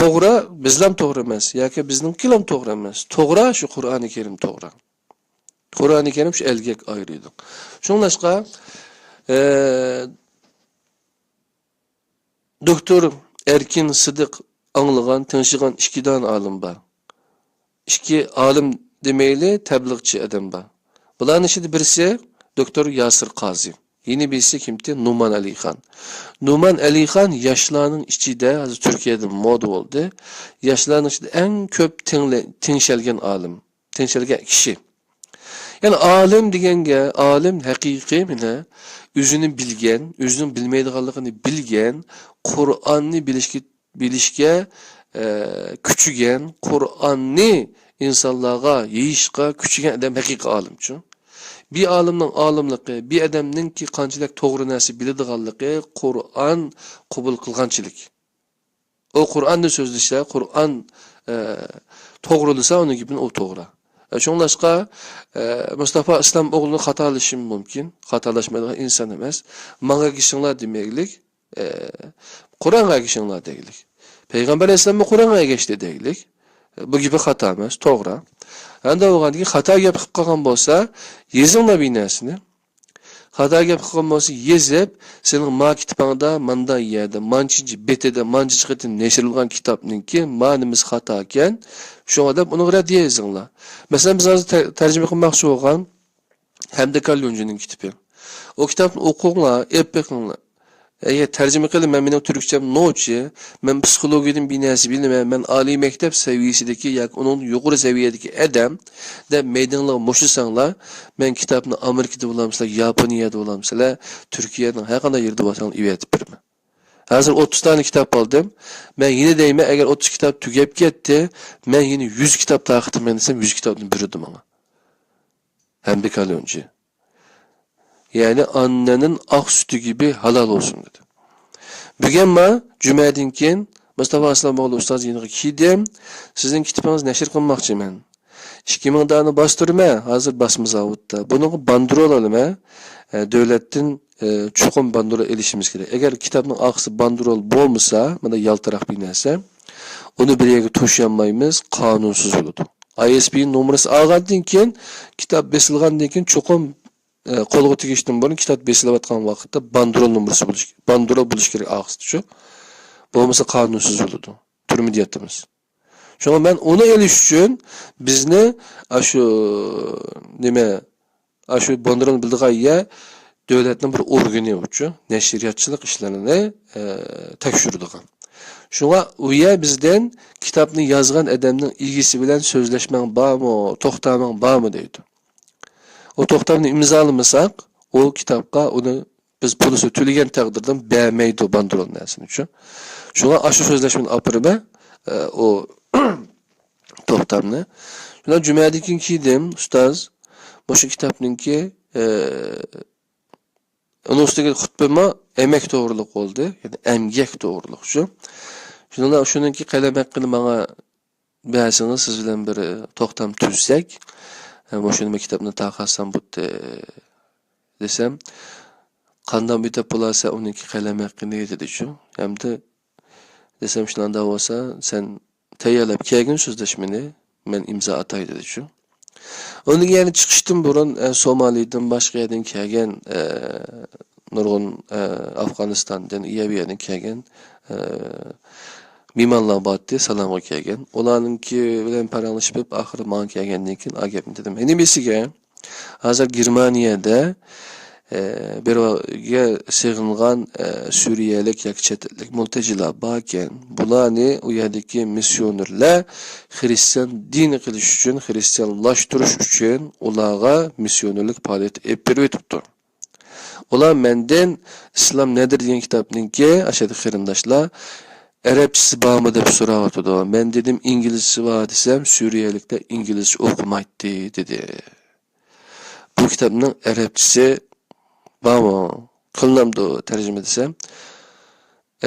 To'g'ri bizlam to'g'ri emas yoki bizninkilam to'g'ri emas. To'g'ri shu Qur'oni Karim to'g'ri. Qur'oni Karim shu elgak ayrıydi. Shunlashqa Doktor Erkin Sidiq anglagan, tinchigan ikki don olim bor. Ikki olim demayli tabliğchi adam bor. Bularning ichida birisi Doktor Yasir Qozi. Yeni birisi kimdi? Numan Alixan. Numan Alixan yaşlarının içinde, hazır Türkiye'de moda oldu. Yaşlarının içinde en köp tinşelgen alim, tinşelgen kişi. Yani alim degenge, alim hakiki mine, özünü bilgen, özünün bilmeydiğanlığını bilgen, Kur'an'ı bilişke küçügen, Kur'an'ı insanlığa, yeyişke küçügen adam hakiki alimçi. Bir alimning olimligi, bir adamningki qanchalik to'g'ri narsa biladiganligi Qur'on qabul qilganchilik. O Kur'an'da sözleşse, Kur'an toğrulasa onun gibi o toğra. Şoňlaşqa Mustafa İslam oğlunu hatalaşım mümkin. Hatalaşmayan insan emas. Maňa gişinler demeklik, Kur'an'a gişinler deglik. Peygamber Aleyhisselam Kur'an'a geçti deglik. Bu gibi hata emas, toğra. Anda oğan ki hata yapıp kalgan bolsa, yezingla binasini. Hata yapıp kalgan bolsa yezip, senin ma kitapanda, manda yerde, mançinci betede, mançı çıkıtın neşirilgan kitapnin ki, manimiz hata ken, şoňa da bunu radiye yezingla. Mesela biz hazır tercüme kılmakçı olgan, Hamdi Kalyoncu'nun kitabı. O kitabını okuğunla, eppekinla. Eğer tercüme kılın, benim Türkçem noçi, ben psikologinin binası bilmem, ben Ali mektep seviyesideki, ya onun yukarı seviyedeki adam, de meydanla moşusanla, ben kitabını Amerika'da bulamsala, Japonya'da bulamsala, Türkiye'nin her kadar yerde basanla ivetip birme. Hazır 30 tane kitap aldım. Ben yine deyime, eğer 30 kitap tükep gitti, ben yine 100 kitap takıtım desem 100 kitapını bürüdüm ama. Hamdi Kalyoncu. Yani annenin ak sütü gibi halal olsun dedi. Bugün cümledinkin Mustafa Aslamoğlu Ustaz yeni kidim. Sizin kitabınız neşir kılmakçı men. 2000 tane bastırma hazır basmız avutta. Bunu bandrol alma. Devletin çukum bandrola erişimiz gerek. Eğer kitabın aksı bandrol bolmasa, mana yaltarak binese, onu bir yere tuşlanmayımız kanunsuz oldu. ISB'nin numarası algandan keyin kitap besilgandan keyin çukum kolga tegishdan burun kitap besilib atgan vaqtda bandrol numarasi bandrol bo'lish kerak aqsti shu. Bo'lmasa qanunsuz bo'ladi. Turmada yatamiz. Şoňa men onu eliş üçün bizni aşu nime aşu bandrol bildiğayya devletning bir organi uchun nashriyatchilik ishlarini tekshirdigan. Şoňa uya bizden kitapni yazgan adamning ilgisi bilan so'zlashmang bormi, to'xtamang bormi deydi. O to'xtamni imzolamasak, o kitapga onu biz pulisi to'lagan taqdirda bermaydi bandrol narsani uchun. Şoňa aşu so'zlashmani apirma o to'xtamni. Şuna cümledikin kidim ustaz, bu kitapninki onun üstüge hutbema emek doğruluk oldu. Yani emgek doğruluk şu. Şununki kalem hakkını bana bersiniz siz bilen bir toxtam tüzsek. Bu şunun kitabını taqassam bu desem. Qandan bitip bularsa onunki kalem hakkını yetedi şu. Hem de desem şundan da olsa sen tayyorlab kelgin sözleşmeni men imza atay dedi şu. Onun yani çıkıştım burun Somali'den başka yerden kelgen nurgun Afganistan'dan iyi bir yerden kelgen mimanlar battı salama kelgen. Olanınki bilen paranlaşıp ahırı man kelgendan keyin agapim dedim. Enemesiga hazır Germaniyada birge sığıngan Suriyalik yak chetlik multecilar barken bularni u yerdagi missionerlar Hristiyan dini qilish uchun, Hristiyanlashtirish uchun ularga missionerlik faoliyati olib beribdi. Ular mendan islom nedir degan kitobninki ashadi qarindoshlar arabchasi bormi deb so'rayotdi. Men dedim inglizchasi bor desam, Suriyaliklar inglizcha o'qimaydi dedi. Bu kitobning arabchasi bormi? Qilnamdi tarjima desam,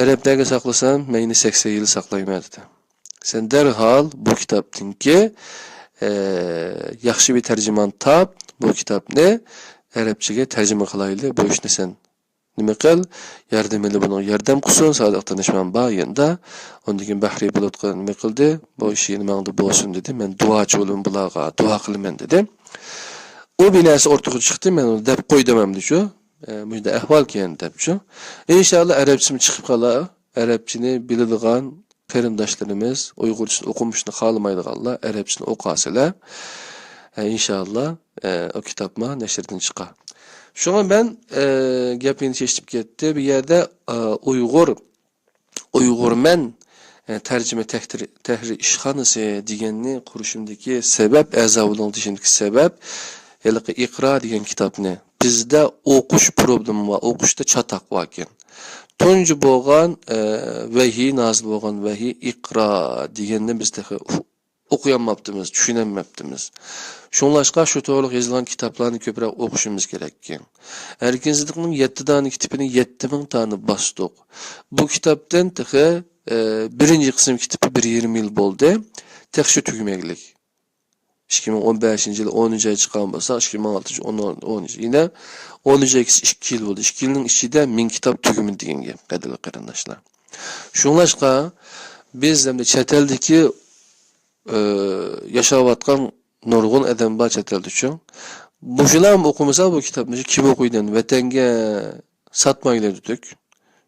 arablarga saqlasam, meni 80 yil saqlayman dedi. Sen derhal bu kitobninki yaxshi bir tarjimon top, bu kitobni arabchaga tarjima qilayli. Bu ishni sen nima qil? Yordamli buni yordam qilsin, sodiq tanishman bor endi. Undan keyin Bahriy Bulutqa nima qildi? Bu ish menga bo'lsin dedi. Men duochi bo'lim bularga duo qilaman dedi. O binasi o'rtaga chiqdi, men uni deb qo'ydim hamdi shu. Bunda ahvol keyin deb shu. İnşallah arabchim chiqib qolar. Arabchini biladigan qarindoshlarimiz Uyg'urchani o'qimishni xohlamaydiganlar arabchini o'qasalar. İnşallah o kitapma nashrdan chiqar. Şuna ben gapini chechib ketdi. Bir yerde Uyg'urmen tercüme tehrir işxanası deganni qurishimdagi sebep azavulun dışındaki sebep yalqi iqra degan kitapni bizda o'qish problemi va o'qishda chataq bor ekan. Tunji bo'lgan vahiy nozil bo'lgan vahiy iqra deganni bizda okuyamaptımız, düşünemaptımız. Şunlaşqa şu to'g'ri yozilgan kitaplarni ko'proq o'qishimiz kerak. Erkinchilikning 7 dona kitobini 7000 tani bastık. Bu kitapdan texe birinci qism kitobi 120 yil bo'ldi. Tex shu tugmaglik. 2015-yil 10-oy chiqqan bo'lsa, 2016-10 yine 10-oy 2 yil bo'ldi. 2 yilning ichida 1000 kitob tugmadi degan gap, qadrli qarindoshlar. Şunlaşqa biz hem de chet eldagi yaşayotgan nurg'un adam bor chet elda uchun. Bular o'qimasa bu kitobni kim o'qiydi? Vatanga satmaylar dedik.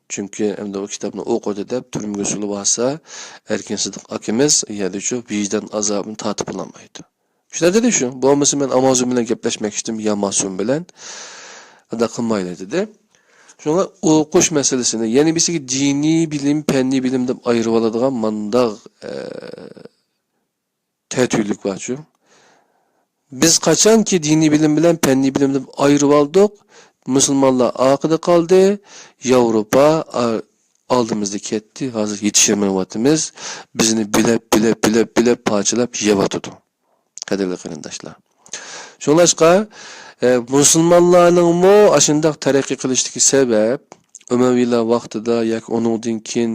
Çünkü hem de o kitabını okudu deb turmga sulib olsa, Erkin Sidiq akamiz yadichu vicdan azobini tatib olamaydi. Shunday dedi shu. Bo'lmasa men Amazon bilan gaplashmak istedim, Amazon bilan. Ada qilmaylar dedi. Şuna o'qish masalasini, ya'ni bizga diniy bilim, fanniy bilim deb ayirib oladigan mandaq tətüylük var şu. Biz qachon ki diniy bilim bilan fanniy bilim deb ayirib oldik, Müslümanlar aqida qaldı, Avrupa aldığımızda ketdi, hozir yetişemeywatimiz, bizni bilep parçalab yevatıdı. Qadrli qarindoshlar. Şunlaşqa Müslümanlarning mo aşındaq taraqqiy qilishdagi sabab Ömeviylar vaqtida yak onundan keyin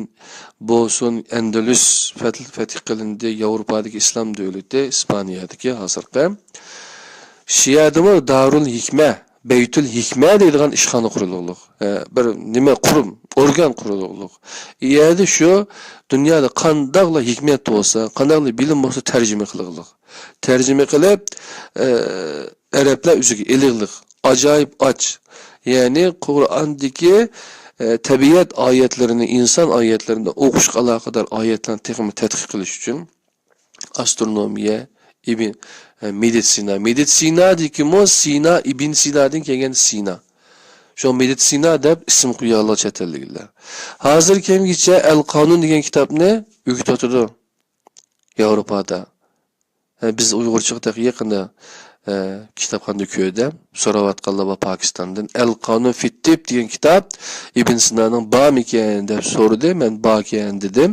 bo'lsin Andalus fath qilindi, Yevropadagi islom davlati, Ispaniyadagi hozirgi Shiyadimi Darul Hikma, Beytul Hikma deydigan ishxona qurildiq. Bir nima qurum, organ qurildiq. Iyadi shu dunyoda qandaqla hikmat bo'lsa, qandaqla bilim bo'lsa tarjima qiladiq. Tarjima qilib Arablar uziga eliqliq, ajoyib och. Yani Kur'an'daki tabiat ayetlerini, insan ayetlerinde o'qishga aloqador ayetlarni texmi tadqiq qilish uchun astronomiya, meditsina mo Sina ibn Sina'dan kelgan Sina. Şu meditsina deb ism qo'yganlar chet elliklar. Hozir kimgacha Al-Qonun degan kitobni o'qitadi Yevropada. Biz Uyg'urcha yaqinda kitapxonada ko'rdim. So'rayotganlar va Pokistondan Al-Qonun fi Tibb degan kitob Ibn Sina'ning bor ekan deb so'radi. Men bor ekan dedim.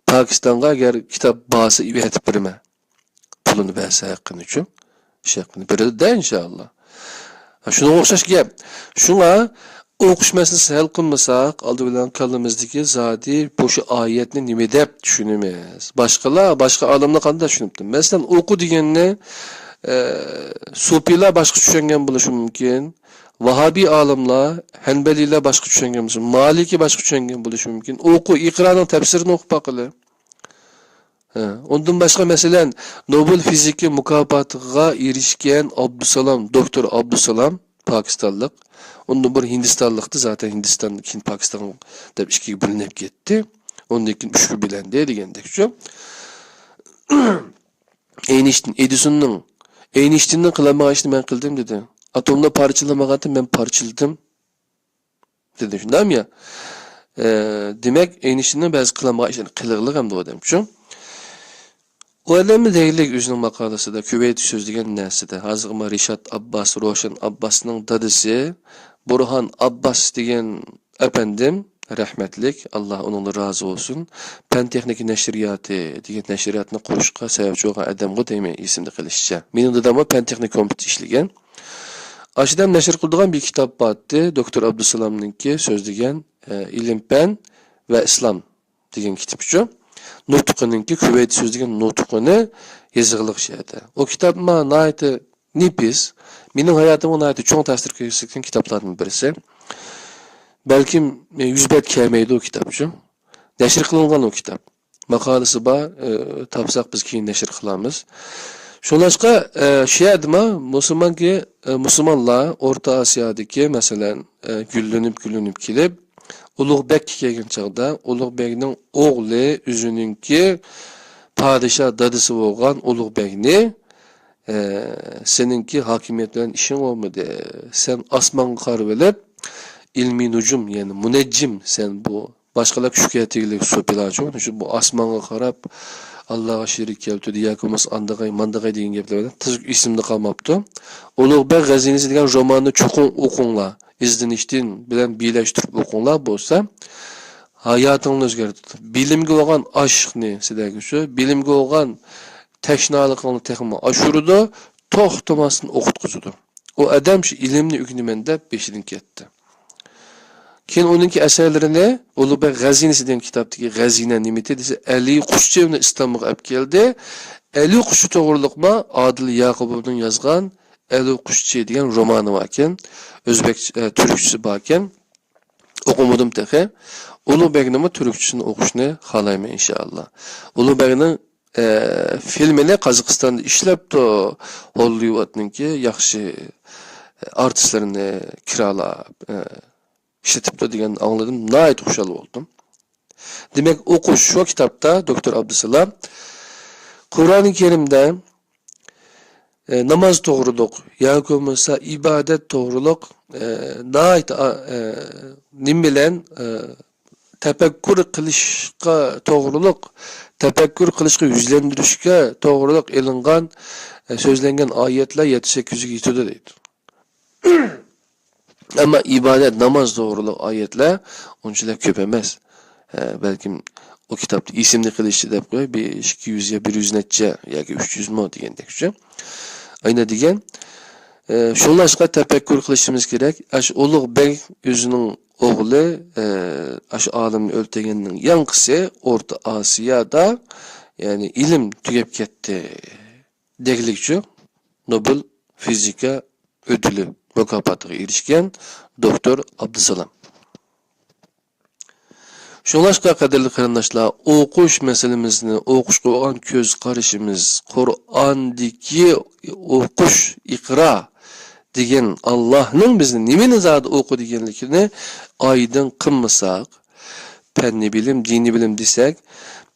Pokistonga agar kitob borsa aytib beraman. Pulini bersa haqqini uchun. Shaqqini beradi inshaalloh. Shunga o'xshash gap. Shunga o'qish masalasi hal qilmasak, oldi bilan qalbimizdagi zodi bu shu oyatni nima deb tushunamiz. Boshqa olimlar qanday tushunibdi? Masalan, o'qu deganni Sufiler başka düşüngen buluşu mümkün. Vahabi alimler, Hanbeliler başka düşüngen buluşu, Maliki başka düşüngen buluşu mümkün. Oku, İkra'nın tefsirini okup bakılı. Ondan başka mesela Nobel fiziki mukafatıga erişken Doktor Abdusalam, Pakistanlık. Ondan bir Hindistanlıktı zaten Hindistan, Pakistan da işki bilinip gitti. Ondan üçlü bilen diye digendek şu. Einstein'nin qılamağı işini ben qıldım dedi. Atomda parçalamağatı ben parçaladım. Dedi şundan ya. Demek Einstein'nin bazı qılamağı işini qılığılıq hem de o adam. O adamı deyildik özünün maqalasında, Küveyt söz degan nəsida. Hazırma Rişat Abbas, Roşan Abbas'ның dadısı, Burhan Abbas degan efendim, rahmetlik, Allah onunla razı olsun. Pentexnik neşriyatı degan neşriyatını qurishqa sababchi bo'lgan adamga deyman isimni qilishcha. Mening dadamga Pentexnik kompyuter ishlagan. Ashidam nashr qildigan bir kitob bordi, Doktor Abdusalamninki so'zlagan ilm fan va islom degan kitob shu. Nutqininki Küveyt so'zlagan nutqini yezig'liq şeydi. O kitob ma'noyati nipis, mening hayotimga nihoyatda cho'ng ta'sir ko'rsatgan kitoblardan birisi. Belki 100 bet kelmeydi o kitap şu. Neşir kılıngan o kitap. Makalesi var, tapsak biz keyin neşir kılamız. Şunlaşqa şiyadma Müslümanlar Orta Asya'daki mesela güllünüp kilip Ulugbek kelgan çağda Ulugbek'nin oğlu üzününki padişah dadısı bo'lgan Ulugbek'ni seninki hakimiyet bilen işin olmadı. Sen asman qarab elib ilmi nucum yani müneccim sen bu başkalar şükayetiyle sopilaçı şu bu asmanga qarab Allah'a şerik keldi diyakumuz mandagay degan gaplar tizik isimde qalmaptı. Ulugbek Gazinesi degan romanını çoxun oqunglar. İzleniştin bilen birleştirip oqunglar bolsa hayatınız o'zgardi. Bilimga bo'lgan aşkni sizlarga shu, bilimga bo'lgan teşnalıqını texmi aşurudu, toxtamasın oxutquzudu. O adam şu ilimni ügnümende beşidin ketdi. Keyin onunki əsərlərini Ulubək G'azinisi degan kitobdagi G'azina nimeti desa Ali Qushchevni Istanbulga olib keldi. Ali Qushchi to'g'riliqma Adil Yaqubovning yozgan Ali Qushchi degan romani bor ekan. O'zbek turkchisi bor ekan. O'qimadim texe. Ulubəkni turkchisini o'qishni xohlayman inshaalloh. Ulubəkning filmini Qozog'istonda ishlabdi. Hollywoodningki yaxshi artistlarini kiralab işletipti degan anladım. Nayet xuşal oldum. Demek okuş şu kitapta Doktor Abdüsalam Kur'an-ı Kerim'de namaz doğruluk, ya olmasa ibadet doğruluk nayet nim bilen tefekkür kılışka doğruluk, tefekkür kılışka yüzlendirişke doğruluk elingan sözlengen ayetler 7-8'e yetiyordu deydi. Ama ibadet, namaz doğruluk ayetler onçiler köp emez. Belki o kitapta isimli kılıçlı dep koy, bir 200 ya 100 netçe ya ki 300 mu diyendekçe. Ayna degen. Şunlaşka tefekkür kılışımız gerek. Aş Uluq Bey özünün oğlu, aş alimni öltegeninin yankısı Orta Asya'da yani ilim tügep ketti degilikçe Nobel fizika ödülü mükafatına erişken Doktor Abdüsalam. Şolaşka kadarlı karandaşlar, okuş meselemizni, okuşga olan köz karışımız, Kur'an'daki okuş, ikra degen Allah'ın bizni nimeni zadı oku degenlikini aydın kılmasak, penni bilim, dini bilim desek,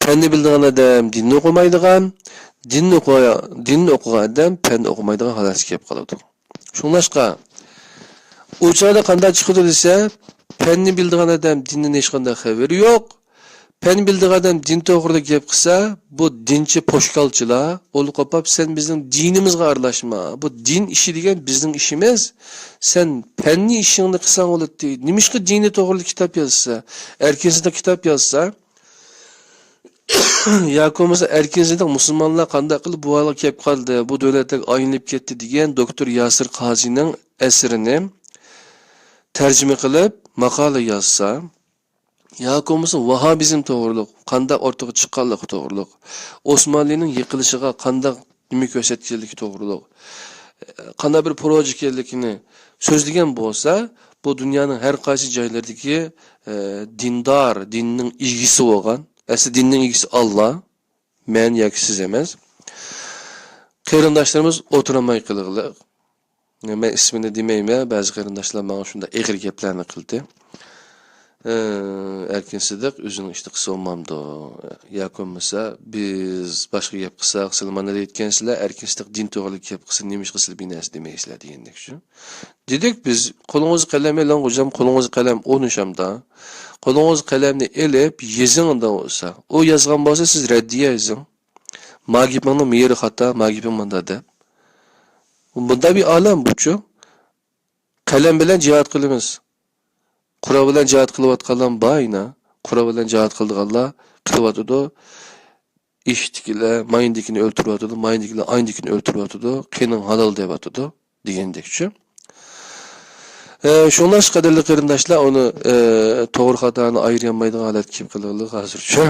penni bildiğin adam dinini okumaydıgan, dinini okugan adam penni okumaydıgan halas kep kaladı. Şolaşka uçağda kanda çıkıdı dese, penni bildiğin adam dininin eşkanda haberi yok. Penni bildiğin adam din toğruluq gep kısa, bu dinçi poşkalçıla, olu kopap sen bizim dinimizge arlaşma. Bu din işi degen bizim işimiz. Sen penni işini kısan olup değil. Nimişki dini toğruluq kitap yazsa, erkensinde kitap yazsa, ya komasa erkensinde Müslümanlar kanda kılıp bu hala kep kaldı, bu devletek ayınlayıp ketti degen Doktor Yasir Qazi'nin eserini tercüme kılıp makale yazsa, ya komasa Vahabizm toğruluq, kanda ortaga çıqqanlık toğruluq, Osmanlı'nın yıkılışıga kanda nimi kösetkilik toğruluq, kanda bir projekelikini sözlegen bolsa, bu dünyanın her qaysı joylardagi dindar, dinning ilgisi bo'lgan, asli dinning ilgisi Allah, men yoki siz emas. Qarindoshlarimiz o'tiramay qilg'iliq. Men ismini demeyme, bazı qarindoshlar menga shunda eg'ir gaplarni qildi. Erkin Sidiq özünün işte qısa olmamdı. Ya ko'masa biz boshqa gap qilsak, sizlar mana aytgansizlar, Erkin Sidiq din to'g'riliq gap qilsa, nemish qilsa binas demaysizlar degandek shu. Dedik biz qo'lingiz qalam elang hocam, qo'lingiz qalam o'nishamda. Qo'lingiz qalamni elib yezingda bo'lsa, o yozgan bo'lsa siz raddiya yozing. Magipning meri xata, magipim manda deb. Bunda bir alam buchu. Qalam bilan jihad qilamiz. Qura bilan jihad qilayotganlar bayna, qura bilan jihad qildiganlar qilyotdi. İştikiler, mayindikini öldürüyordu, mayindikiler ayindikini öldürüyordu, qinin halal deyotdi degandekçi. Şunlar qadarli qarindoshlar onu to'g'ri xatoni ayirolmaydigan holat kelib qilganlik hozircha.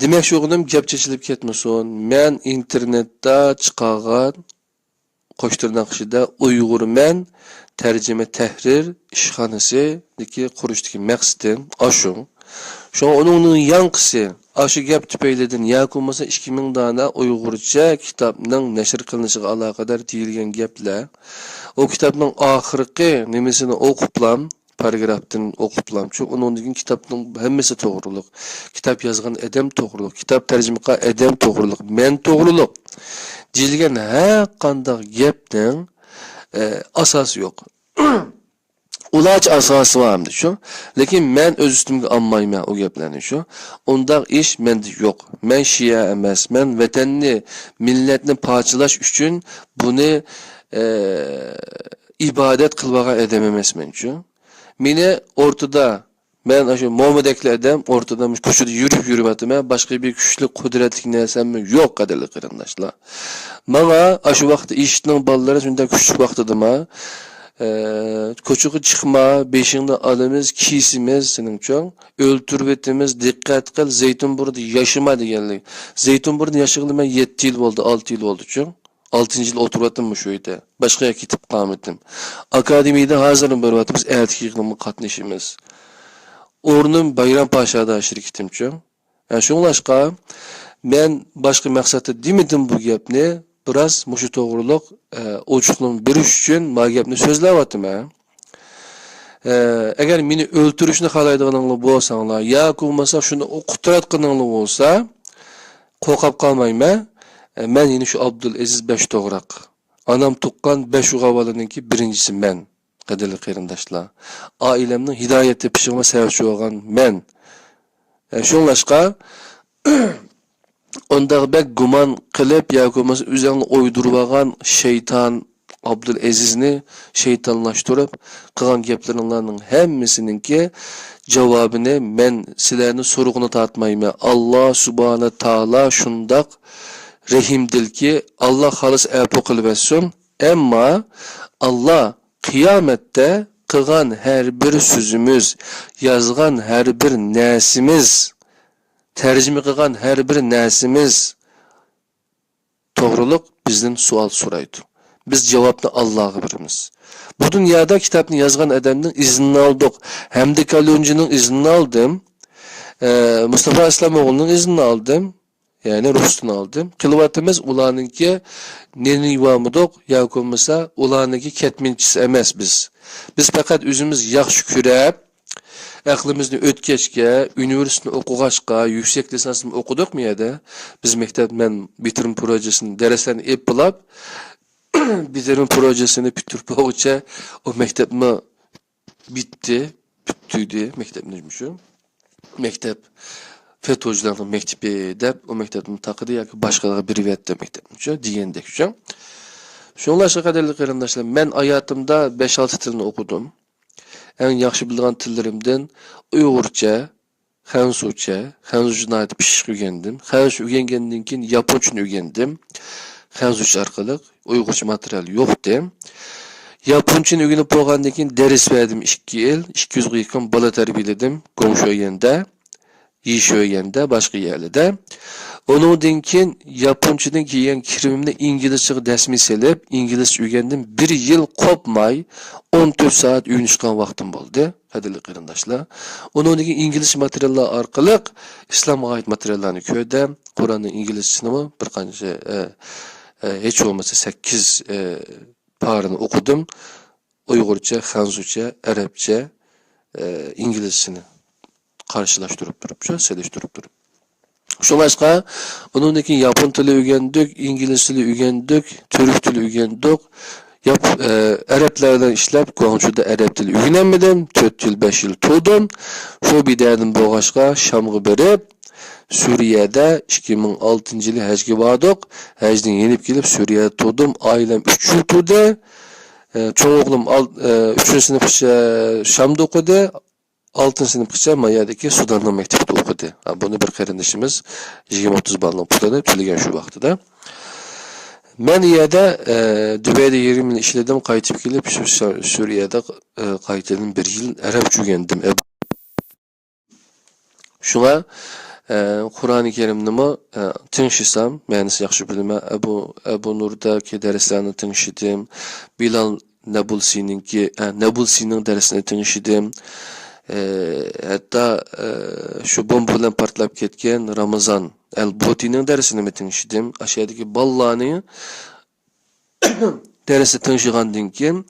Demek şoğunum gapçechilib ketmasin. Men internetda chiqargan qo'shtirnoqchida Uyg'urman tercüme tahrir ishxonasi deki qurishdagi maqsadim ashu. Şu onun yankısı aşı gap tüpeyledin ya olmasa 2000 dana Uyg'urcha kitapning nashr qilinishiga aloqador deyilgan gaplar. O kitapning oxirgi nimesini o'qiblam, paragrafdan o'qiblam. Çünkü onun kitapning hammasi to'g'riliq. Kitap yozgan adam to'g'riliq, kitap tarjima qilgan adam to'g'riliq, men to'g'riliq. Deyilgan har qanday gapning asosi yo'q. Ulaç asası vardı şu. Lakin men öz üstümge almayma o gaplarni şu. Onda iş mende yok. Men şia emas. Men vatanni, milletni parçalash üçün bunu ibadet qilbaga edem emasman şu. Meni ortada Ben aşı Muhammed'ekli adam ortadan köşede yürüp atıma başka bir güçlü kudretli nesem yok kadarlı kırındaşlar. Bana aşı vakti işitinin balları şunda küçük vaktidim koçuğu çıkma, beşinde alımız, kisimiz senin için. Öldürvetimiz, dikkat kıl, Zeytinburnu'da yaşama degenlik. Zeytinburnu'da yaşayalı ben 7 yıl oldu, 6 yıl oldu çünkü. 6. yıl oturvatım mı şuydu. Başka kitap kamettim. Akademide hazırım bölüvatımız, erteki yıkılımı katlaşımız. Ornum Bayrampaşa'da şirketim için. Yani şunlaşka, ben başka maksatı demedim bu gapni. Biraz muşu doğruluk oçuqluğun biriş üçün ma gapni sözləvatım Eğer meni öldürüşünü xalaydıqanыңlı bolsaňlar, ya olmasa şunu okuturatqanыңlı bolsa, qoqap qalmayma. Men yine şu Abdülaziz Beştoğrak. Anam tuqqan 5 uğavalınınki birincisi men. Qadirli qeyrindaşlar. Ailemnin hidayet tepişigime sebepçi bolgan men. Şunlaşqa onda bek guman kılıp ya olmasa üzerine oyduruvagan şeytan Abdülazizni şeytanlaştırıp kılan geplerinlerinin hemmisininki cevabını men silerini sorugunu tartmayma. Allah subhanahu taala şundak rehimdil ki Allah halis epo kılversin. Emma Allah kıyamette kılan her bir sözümüz, yazgan her bir nesimiz, tercüme kılgan her bir nesimiz doğruluk bizden sual soraydı. Biz cevapını Allah'a verimiz. Bu dünyada kitabını yazgan adamın iznini aldık. Hem de Kaloncu'nun iznini aldım. Mustafa İslamoğlu'nun iznini aldım. Yani ruhsunu aldım. Kılvatımız ulanınki neni yuvamıdık. Ya olmasa ulanınki ketminçisi emez biz. Biz fakat üzümüz yaxşı kürep, aklımızı ötkeçke, üniversiteni okugaçka, yüksek lisansını okuduk mu ya da biz mektepten bitirim projesini derslerini yapılap bitirim projesini bitirip o mektepme bittiydi mektepnejmişim. Mektep FETÖ'cülerin mektebi dep o mektebin takıdı ya ki başkaları bir vette mektebmişim diyendek şu. Şunlaşa kadarlı qarindaşlar, men hayatımda 5-6 tilini okudum. En yaxşı bildiğim tillerimden Uygurca, Hanzuca, Hanzuca'nı aytıp pişik öğrendim. Hanzuca öğrengendен keyin Japonça'nı öğrendim. Hanzuca arkalık Uygurca materyal yoktu. Japonça'nı öğrenip bolgandan keyin ders verdim 2 yıl. 200 yakın bala terbiyeledim. Komşu öğrende, yiş öğrende, başka yerlerde. Onundan keyin Japonçadan keyin kirimimde İngilizce dersimi selip, İngilizce öğrendim. 1 yıl kopmay 14 saat öğrenişkan vaktim oldu. Kadirli qarindaşlar. Onundan keyin İngilizce materyaller arkalık İslam'a ait materyallarını köydüm. Kur'an'ın İngilizcesini bir qancha hiç olmasa 8 parını okudum. Uygurca, Hanzuca, Arapça, İngilizcesini karşılaştırıp durup, seliştirip durup. Şulaşqa, onundan keyin Yapon tili öğrendik, İngiliz tili öğrendik, Türk tili öğrendik. Araplardan işlep, Guangzhou'da Arap tili öğrenmedim. 4 yıl, 5 yıl tutdum. Şu bir derdim boğaşqa, Şam'ı berip, Suriye'de 2006 yılı həcge bardık. Həcden yenip gelip Suriye'de tutdum. Ailem 3 yıl tutdu. Çoğuğlum 3. sınıfça Şam'da okudu. 6. sınıfça Maya'daki Sudan'ın mektebinde okudu. Bunu bir kardeşimiz 20-30 balına putladı. Tülegen şu vaxtıda. Ben iyada Dübeyde 20 yıl işledim. Qaytıp gelip Suriye'de qaytıdım 1 yıl Arapça öğrendim. Şuna Kur'an-ı Kerim'nimi tınşısam, mənisi yaxşı bilmə, Ebu Nur'daki derslerini tınşıdım. Bilal Nabulsi'nin dersini tınşıdım. Hatta şu bombadan partlap ketken Ramazan El-Boti'nin dersini mi tınşıdım. Aşağıdaki Ballani dersi tınşıgandan keyin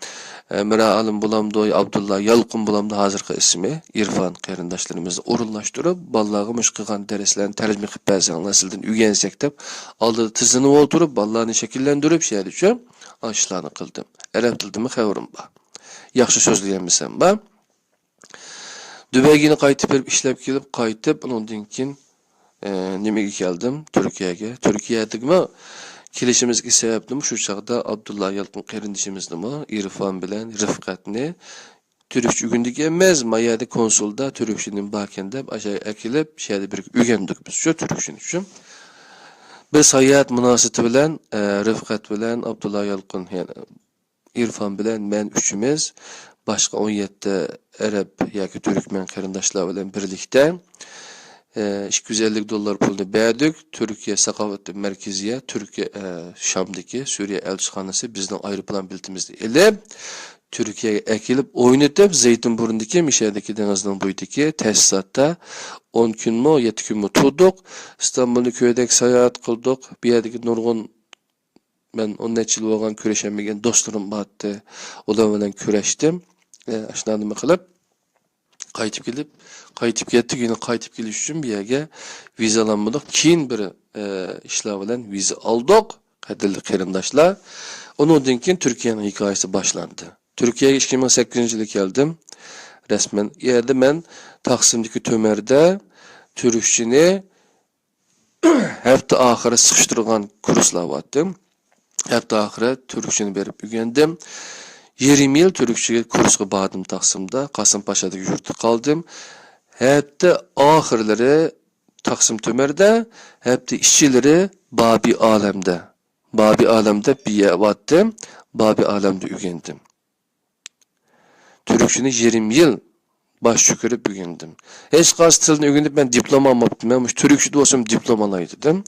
Mira Alim bulamdı, Abdullah Yalqın bulamdı hazırkı ismi İrfan qarindaşlarımızı orunlaştırıp ballağımış qılgan derslerini tercüme qilib bersen nasıldan öğrensek dep aldı tizini oturup ballağını şekillendirip şey düşüp aşılarını kıldım. Arap tilimi xəbərim ba. Yaxşı sözləyənmisəm ba. Dübegini qaytıp berip işlep gelip qaytıp ondan keyin nimege geldim Türkiye'ye. Türkiye'deki kelişimizki sebepli şu çağda Abdullah Yalqın qarindişimizni İrfan bilen Rifqatni Türkçe ügündik emez, mayada konsulda Türkçenin bakende aşağı ekilip şeyde bir ügendik biz şu Türkçenin üçün. Biz hayat münasibeti bilen, Rıfkat bilen, Abdullah Yalqın, yani İrfan bilen men üçümüz başka 17 Arap yoki Türkmen qarindoshlar bilan birlikte $250 pulni berdik. Türkiye Saqavat Merkeziye, Türkiye Şam'daki Suriye elçixanası bizden aeroplan biletimizni elib Türkiye'ye ekilip oynatıp Zeytinburnu'ndaki Mişe'deki denizden buydaki tesisatda 10 gün mü 7 gün mü tuttuk. İstanbul'un köydeki seyahat kıldık. Bir yerdeki nurgun ben 10 neçil olgan köreşemegen dostlarım battı. Olar bilen köreştim. Aşnadımı kılıp qaytib ketdik. Yine qaytib kelish üçün bir yerge vizalanmadık. Keyin bir işler bilen viza aldık. Qadirli qarindoshlar. Ondan keyin Türkiye'nin hikayesi başlandı. Türkiye'ye 2008-yilda geldim. Resmen yerde men Taksim'deki tömerde Türkçeni hafta ahırı sıkıştırgan kurslar vatdım. Hafta ahırı Türkçeni berip ügendim. 20 yıl Türkçe kursga badım Taksim'da. Kasımpaşa'da yurtta kaldım. Hafta ahırları Taksim tömerde, hafta işçileri Babi Alem'de. Babi Alem'de bir yer vatdım. Babi Alem'de ügendim. Türkçeni 20 yıl baş yukarı büyündüm. Hiç qaz tilini öğrenip ben diploma almaptım. Ben Türkçe olsam diploma alaydım.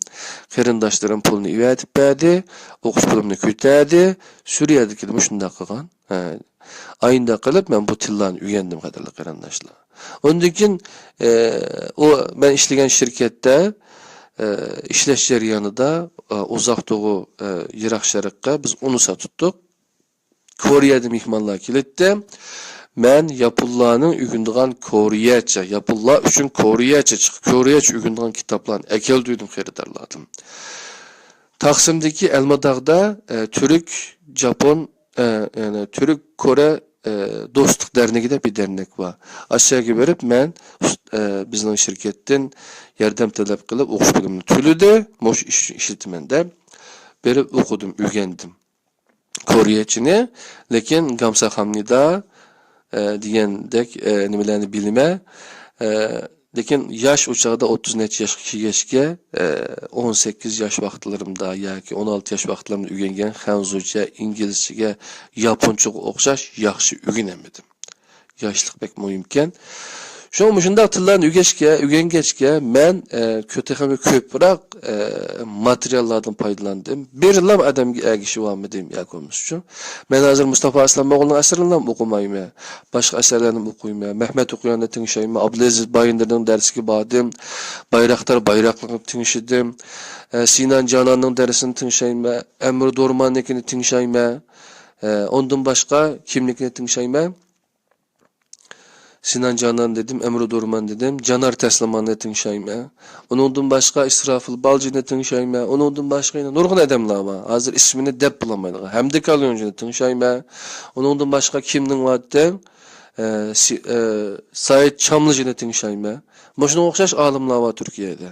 Qarindoshlarım pulunu ivetip berdi, okuş pulumni kötärdi. Suriye'deki şunda qilgan. Ayında qilib men bu tillarni öğrendim qadirli qarindoshlar. Ondan keyin o ben işleyen şirkette işleş jarayonida Uzak Doğu, Irak Şarkı'ya biz onu satuttuk. Kore'de mihmanlar kilitdi. Men yapıllahının ügündiğen Koreyaça, yapıllah üçün Koreyaça çıkıp, Koreyaça ügündiğen kitaplarını ekel duydum, xeridarladım. Taksim'deki Elmadağ'da Türk, Japon, yani Türk, Kore Dostluk Derneği de bir dernek var. Aşağıya verip men bizden şirketten yardım talep kılıp okuş bölümünü tülüdü. Moş işletmende berip okudum, ügendim. Koreyaçını, lekin Gamsa Hamnida degandek nimalarni bilme. Lekin yaş uçağda 30 neçə yaş kişiga 18 yaş vaqtlarimda yoki 16 yaş vaqtlarimda ügengen Xanzucha, İngilizcege, Yaponchaga o'xshash yaxshi ügenemedim. Yaşlıq bek muhimken. Şunda tillarni ügengechke men kötü köproq materiallardan paydalandım. Bir lam adamga ergişi varmadım yakomuz üçün. Men hazır Mustafa Aslan Moğol'un asırından okumayım. Başka eserlerini okuyayım. Mehmet okuyanı tinşayım. Abdülaziz Bayındır'ın dersi badım. Bayraktar Bayraklı'nı tinşidim. Sinan Canan'ın dersini tinşayım. Emre Dorman'ınkini tinşayım. Ondan başka kimlikini tinşayım. Sinan Canan dedim, Emre Dorman dedim, Canar Teslaman'ı tinşayım. Onundan başka İsrafil Balcı'nı tinşayım. Onundan başka nurgun adamlar var. Hazır ismini dep bulamaydı. Hem de kalyoncu'nu tinşayım. Onundan başka kimnin vardı? Said Çamlıcı'nı tinşayım. Moşuna okşaş alimler var Türkiye'de.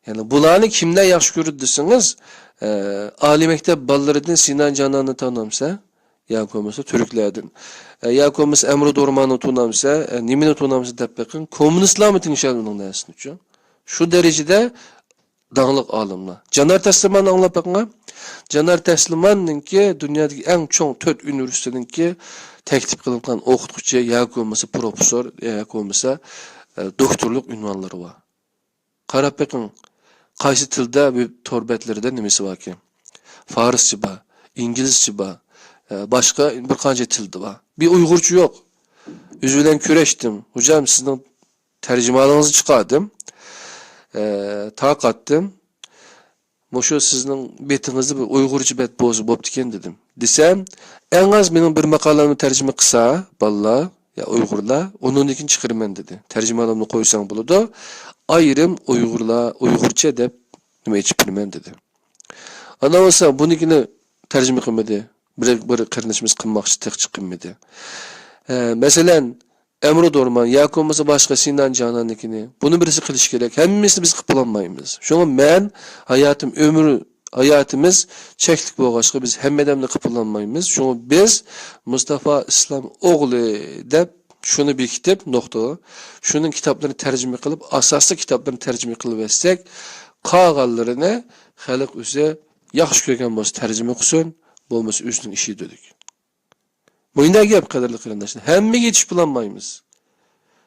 Yani bulanı kimden yaxşı görür desiniz? Ali mektep ballarından Sinan Canan'ı tanımsa, yakomisa Türklerden. Yakomisa Emre Dorman'ı tanımsa, nimini tanımsa dep bakın, komünistler mi tinşaydı onun dersin üçün? Şu derecede dağlık alimler. Canar Tesliman'ı anlap bakın. Canar Tesliman'ın ki dünyadaki en çok 4 üniversitenin ki teklif kılınan okutkucu, yakomisa profesör, yakomisa doktorluk ünvanları var. Qarab bakın. Qaysi tilde bir torbetlerden nimesi var ki? Farsça var, İngilizce var, başka bir qancha tilde var. Bir Uygurcu yok. Üzülen küreştim. Hocam sizden tercümanınızı çıkardım. Taqatdım. Moşu sizin betinizi bir Uygurcu bet bozu boptiken dedim. Desem, en az benim bir makalamı tercüme kısa, balla, ya Uygurla, onun için çıkarım dedi. Tercümanımı koysan buludu. Ayrım Uygurça dep nima içip bilmem dedi. Ana olsa bunikini tercüme kılmadı. Bir kardeşimiz kılmakçı tek çıkmadı. Mesela Emre Dorman, yakomasa başka Sinan Canan'ınkini. Bunu birisi kılış gerek. Hemimiz biz kıpılanmayımız. Şuna men hayatım ömrü Hayatımız çeklik boğaşqa biz hemmedemli qıpılanmayımız. Şunu biz Mustafa İslam oğlu dep şunu bekitip nokta. Şunun kitaplarını tercüme kılıp asaslı kitaplarını tercüme kılıp etsek qağallarını xalq üze yaxşı görgen bolsa tercüme qılsın, bolmasa özünün işi dödük. Buyna gap qadarlı qarindaşlar. Hemme yetiş bulanmayımız.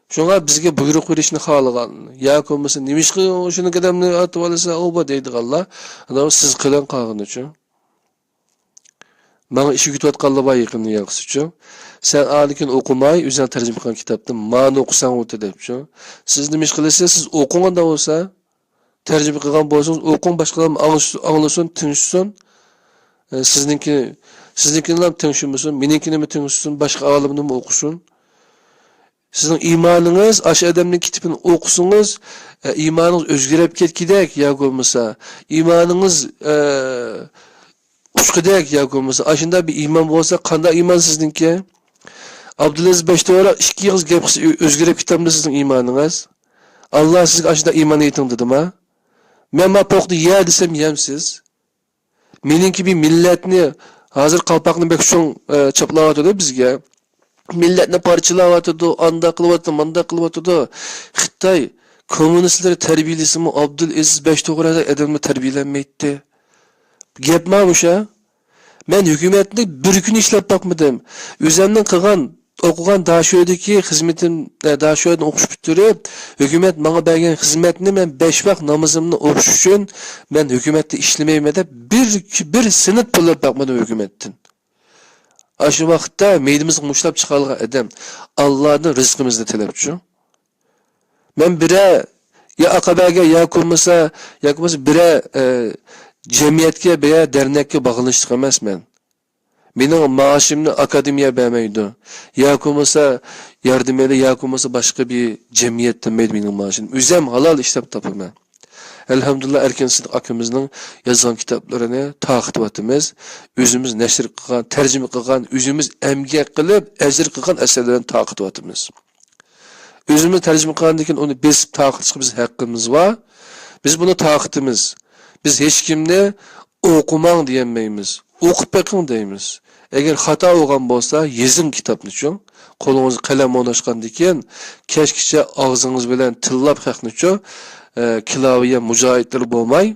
Şoňa bizge buyruq berişni xalagan. Ya bolmasa nimişki şunu kadamni atıp alsa oba deydi Allah. Ana siz qılan qağın üçin. Bana işi gütüvatqanla bayıqını yaqısı üçin. Sen alikin okumay, özüň tercüme qılan kitapda ma'ni okusan otu depçi. Siz nimiş qılsa siz okuganda bolsa tercüme qılgan bolsanız okun başqalar anlasın, tinşsin. Sizninkini nam tinşinmesin, meninkini mi tinşsin, başqa alimini mi okusun. Sizin imanınız aş adamның kitibini okusunuz, imanınız özgürep ketkidek ya bolmasa, imanınız uçqidek ya bolmasa, aşında bir iman bolsa, qanday iman sizninki? Abdülaziz Beştoğra 2 yıl gap özgürep kitabında sizin imanınız. Allah sizge aşında iman etin dedim ha. Men ma poqdi ya desem yemsiz. Meninki bir milletni hazır qalpaqni bek şoň çaplawatydy bizge. Milletni parçalawatydy, anda qılwatydy, manda qılwatydy. Xitay kommunistleri terbiyelesimi Abdülaziz Beştoğra'da adamı terbiyelenmeydi. Gap ma muşa? Men hükümetni bir gün işlep bakmadım. Özümden qılgan okugan daşödeki hizmetim daşödün okuş bitirip hükümet bana bergen hizmetini men 5 vakt namazımni okuş üçün men hükümetde işlemeyme de bir sınıf pulap bakmadım hükümetten. Aşı vaqtda meydimiz muşlap çıqalgan adam Allah'ın rızkımızını talapçı. Men bire ya akabaga ya kurmasa bire cemiyetke veya dernekke bağlanıştık emas men. Mening maaşımni akademiya bermeydi. Ya kurmasa yardım ede ya kurmasa başka bir cemiyetden meydi mening maaşım. Özüm halal işlep tapıman. Elhamdülillah Erkin Sıdık akımızın yazgan kitaplarını taqıtyapmiz. Özümüz neşr qılgan, tercüme qılgan, özümüz emgek qılıp, ejir qılgan eserlerini taqıtyapmiz. Özümüz tercüme qılgandan onu besip taqıtışqa biz haqqımız var. Biz bunu taqıtımız. Biz hiç kimni okumaň diýenmeýmiz. Okup bakın deymiz. Eger hata olgan bolsa, yezin kitapni çoň, qoluňyz kalem onaşgandan keyin keşkiçe ağzınız bilen tillap hakny çoň, kilaviye mujahidler bolmay,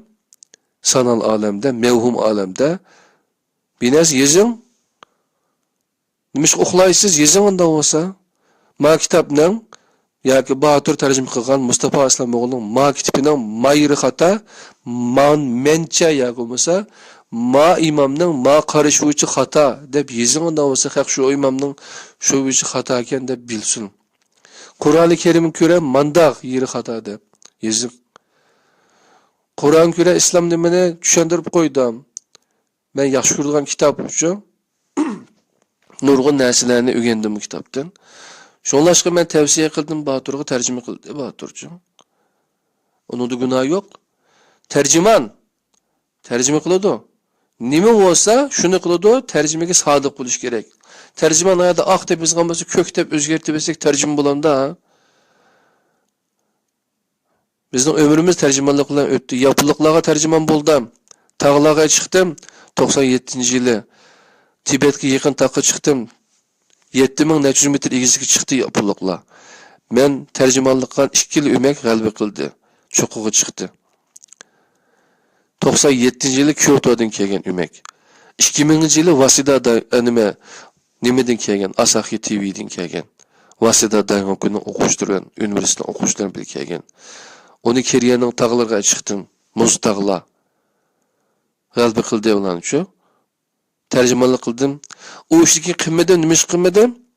sanal alemde, mevhum alemde bines yezin. Nimiş oklaýsyz yezin onda bolsa, ma kitapnyň ýa-ki Batur terjime qılgan Mustafa İslam oğlunyň ma kitapynyň mayry hata, man mençe ýa bolmasa ma imamның ma qarışıwçy hata dep ýeziňde bolsa haq şu imamның şu wçy hata eken dep bilsin. Kur'an-ı Kerim'i köre mandaq ýeri hata dep ýezin. Kur'an köre İslam nimeni düşendirip koydum. Men ýaxşy görýän kitap üçin nurgun närselerini ögendim bu kitapdan. Şoňlaşqa men tavsiye qildim Baturga terjime qildi Baturçu. Onun da günahı yok. Tercüme kılıyordu. Nime olsa şunu kılıyordu, tercümege sadık buluş gerek. Tercüman ayada ak tepesi kalması kök tep özgertebesek tercüme bulanda ha. Bizden ömrümüz tercümanlıkla öttü. Yapılıklığa tercüman buldum. Tağlağa çıktım 97. yılı. Tibet'e yakın takı çıktım. 7.400 metre igizlik çıktı yapılıkla. Men tercümanlıktan 2 yıl ümek galbi kıldı. Çokuğu çıktı. 97 yılı Kyoto'dan kelgen ümek. 2000 yılı Wasida'da nimeden kelgen, Asahi TV'den kelgen. Wasida'da günü okuşturan, üniversite okuşturan bir kelgen. Onu Keriye'nin tağlarına çıktım, muz tağla. Galbi kıldı olan şu. Tercümanlık kıldım. O işteki kımmeden, nimiş kımmeden?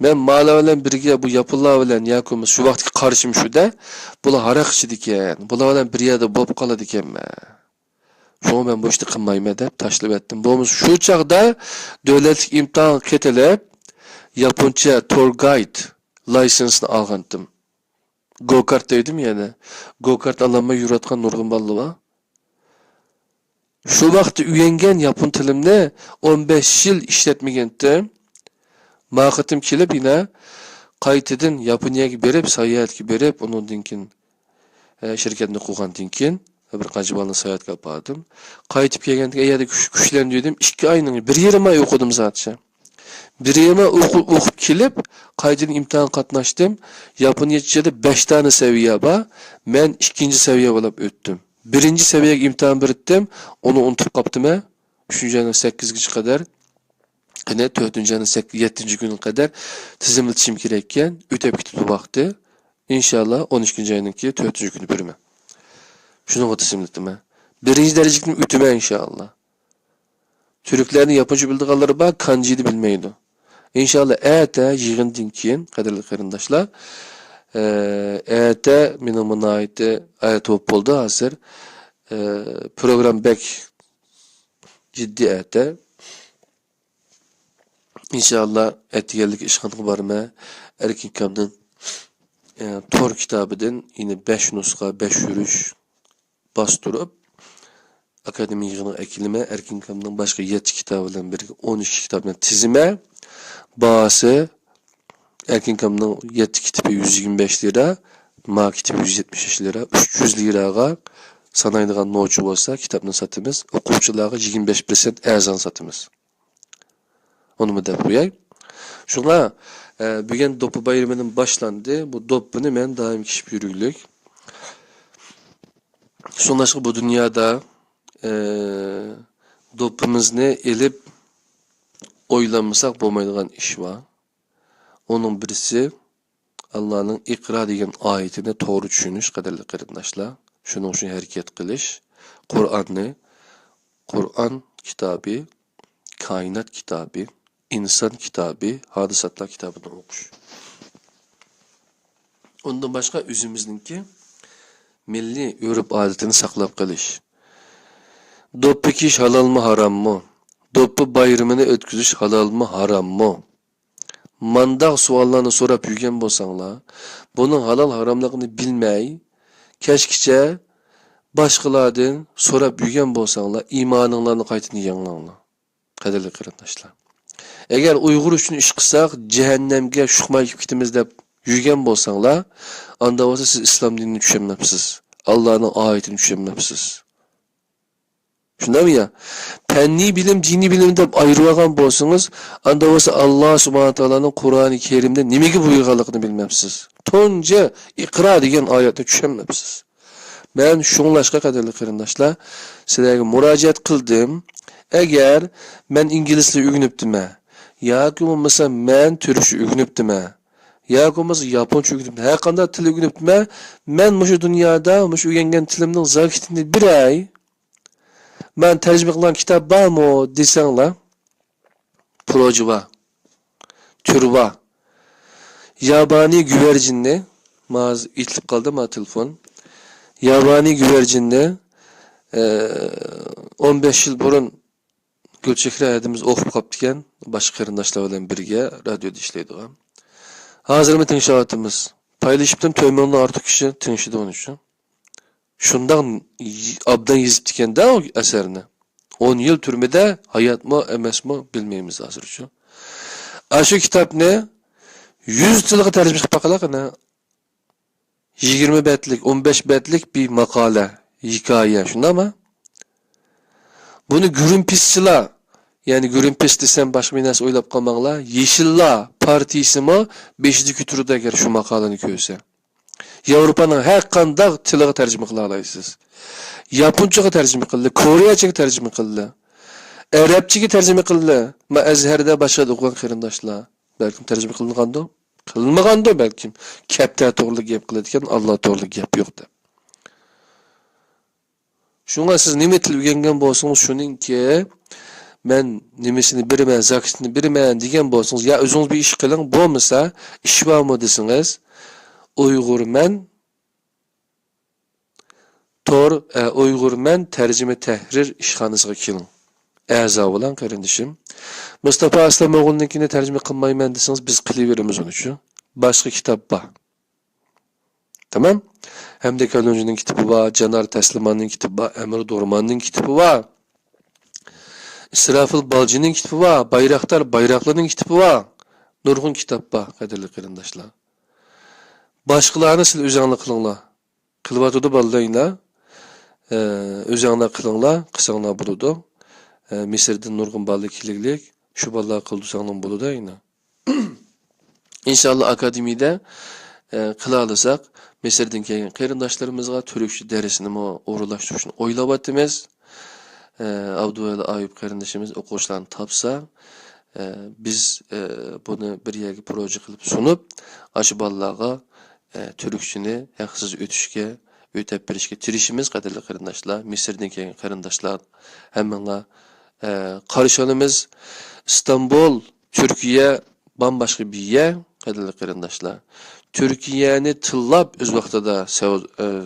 Men mala bilen birge bu yapılar bilen yakumuz şu vaqtki qarşym şu da, bular haraq içidiken, bular bilen bir ýerde bolup galadikenme. Şoňa men bu işni qilmayman dep taşlap etdim. Bolmasa şu çagda döwletlik imtihan ketelep Japonça tour guide lisensyny algandım. Go-kart dedim ýene. Go-kart alanma ýüratgan nurgun bally ba. Şu vaqtda üýengen Japon tilimni 15 ýyl işletmegendim. Maqatim kelip ýene qaýtadan Ýaponiýaga berip, saýahatga berip, onundan kin şirketini kurgandan kin bir qancha balni sayatga bordim. Qaytib kelganda yerda kuchlandim. 2 oyning 1,5 oy o'qidim zatcha. 1,5 oy o'qib kelib, qaytadan imtihon qatnashdim. Yaponiyachada 5 tane seviye bor. Men 2-chi seviye bo'lib o'tdim. 1-chi seviyega imtihon biritdim, onu unutib qopdim. 3-dan 8-gacha qadar, yine 4-dan 7-chi kunga qadar tizimlatishim kerak ekan. O'tib ketdi vaqti. İnşallah 12-ci ayınınki 4-cü günü bürümə. Şunu tizimlatdim. 1-ci dərəcəni ütümə inşallah. Türklərin Japonca bildiğanları var, kanjini bilmeydi. İnşallah əyətə yığından keyin, qadirli qarindaşlar, əyətə mənim aitə ayət oldu hazır. Program bək ciddi əyətə. İnşallah ətiyəllik işğanlığı barmə, erkin kamdan Tor kitabıdan yine 5 nuska, 5 yürüş bastırıp akademi yığını ekilime erkin kamdan başka 7 kitabından birlikte 12 kitabından tizime bağısı erkin kamdan 7 kitabı 125 lira, ma kitabı 175 lira, 300 liraga sanaydıgan nocu olsa kitabını satımız, okuvçulara 25% erzan satımız. Onu mu da buyay? Şuna bugün dopu bayramının başlandı. Bu dopunu men daim kişip yürüglük. Sonlaşık bu dünyada dopumuzni elip oylanmasak bo'lmaydigan iş var. Onun birisi Allah'ın ikra degan ayetini doğru düşünüş qadarli qarindoshlar. Şunun için hareket qilish, Kur'an kitabı, kainat kitabı, insan kitabı, hadisatlar kitabını okuş. Ondan başka özümüzninki milli örüp adetini saklap qilish. Doppu kiş halal mı haram mı? Doppu bayramını ötküzüş halal mı haram mı? Mandaq suallarını sorap yürgen bolsаңlar, bunun halal haramlığını bilmey, keşkiçe başqalardan sorap yürgen bolsаңlar, imanыңlarını qaytını yanlarlar. Qadirli qarindoshlar. Eğer Uygur üçün iş qilsaq, cehennemge şuqmay kitimiz deb yürgen bolsаңlar, anda olsa siz İslam dinini düşünmepsiz. Allah'ın ayetini düşünmepsiz. Şunda mı ya? Penni bilim, dini bilim deb ayırıvagan bolsanız, anda olsa Allah subhanahu ta'ala'nın Kur'an-ı Kerim'de nimegi buyurganligini bilmepsiz. Tonca ikra degan ayetini düşünmepsiz. Ben şunlaşqa qadirli qarindoshlar, sizlarga murojaat qildim. Eğer men inglizce öğrenipdime, yoki bo'lmasa men turkcha öğrenipdime, yoki bo'lmasa yaponcha öğrenipdime, har qanday til öğrenipdime, men mushu dunyoda mushu o'rgangan tilimning zakitini biray, men tarjima qilgan kitob bormi desanglar, proji bor, turi bor. Yabani güvercinni, maz itilib qoldi ma telefon. Yabani güvercinni 15 yıl burun Gülçekli ayetimiz okup kaptıken başka qarindoshlar bilan birga radyoda ishlaydigan. Hozir mi tinchiyapmiz? Paylaşıptım tömenli artık kişi tinchidi onun için. Şundan abdan yezip dikende o eserini. 10 yıl türmede hayat mı emes mi bilmeyimiz hazır şu. Aşı kitap ne? 100 tilga tercüme qilib baqalaq ana. 20 betlik, 15 betlik bir makale, hikaye. Şunda mı? Bunu Greenpeace'çiler, yani Greenpeace desem başka bir narsa oylap kalmaqlar, Yeşillar partisi mi 5-ci kütürüdə əgər şu maqaləni görsə. Avropanın hər qandaq tiliga tərcümə qıla alaysınız. Yaponçaga tərcümə qıldı, Koreyaçaga tərcümə qıldı, Ərəbçəga tərcümə qıldı. Ma Əzhərdə başqa oxuyan qarindoshlar, bəlkə tərcümə qılınğandı, qılınmağandı bəlkə. Kəptə to'g'ri gap qiladigan, Allah to'g'ri gap yo'qdi. Şuna siz nima til o'rgangan bo'lsangiz, shuningki men nimasini biraman, zakitini biraman degan bo'lsangiz, ya o'zingiz bir ish qiling, bo'lmasa ish bormi desangiz, Uyg'urman Uyg'urman tarjima tahrir ishxonasiga keling. A'zo bilan qarindoshim. Mustafa Aslam o'g'ilnikini tarjima qilmayman desangiz, biz qilaveramiz uni uchun. Boshqa kitob bor. Tamam? Hamda Kalonjining kitobi var, Canar Taslimanning kitobi var, Emir Dormanning kitobi var. İsrafil Baljining kitobi var, Bayraktar Bayraklarning kitobi var. Nurg'un kitob bor, qadirli qarindoshlar. Boshqalarni siz o'zingizlar qilinglar. Qilib o'tdi baldinglar. Özüňler kılыңlar, kısaňlar buludu. Misirden nurgun balı kiliglik, şu balığa kıldısaňlar buludu ayna. İnşallah akademide kıla alasak, Misirden kelgen qarindaşlarymyzga türkçe dersini uğurlaştırışını oýlap atymyz. Abdullah Ayıp qarindaşymyz okuwçylaryny tapsa, biz bunu bir ýerge proje kılıp sunup, aşı balalarga türkçini haksız ötüşke, ötep berişke tirişimiz qadirli qarindaşlar, Misirden kelgen qarindaşlar, hemmeňe karşılymyz. İstanbul, Türkiye bambaşka bir yer, qadirli qarindaşlar. Türkiye'ni tıllap öz wagtida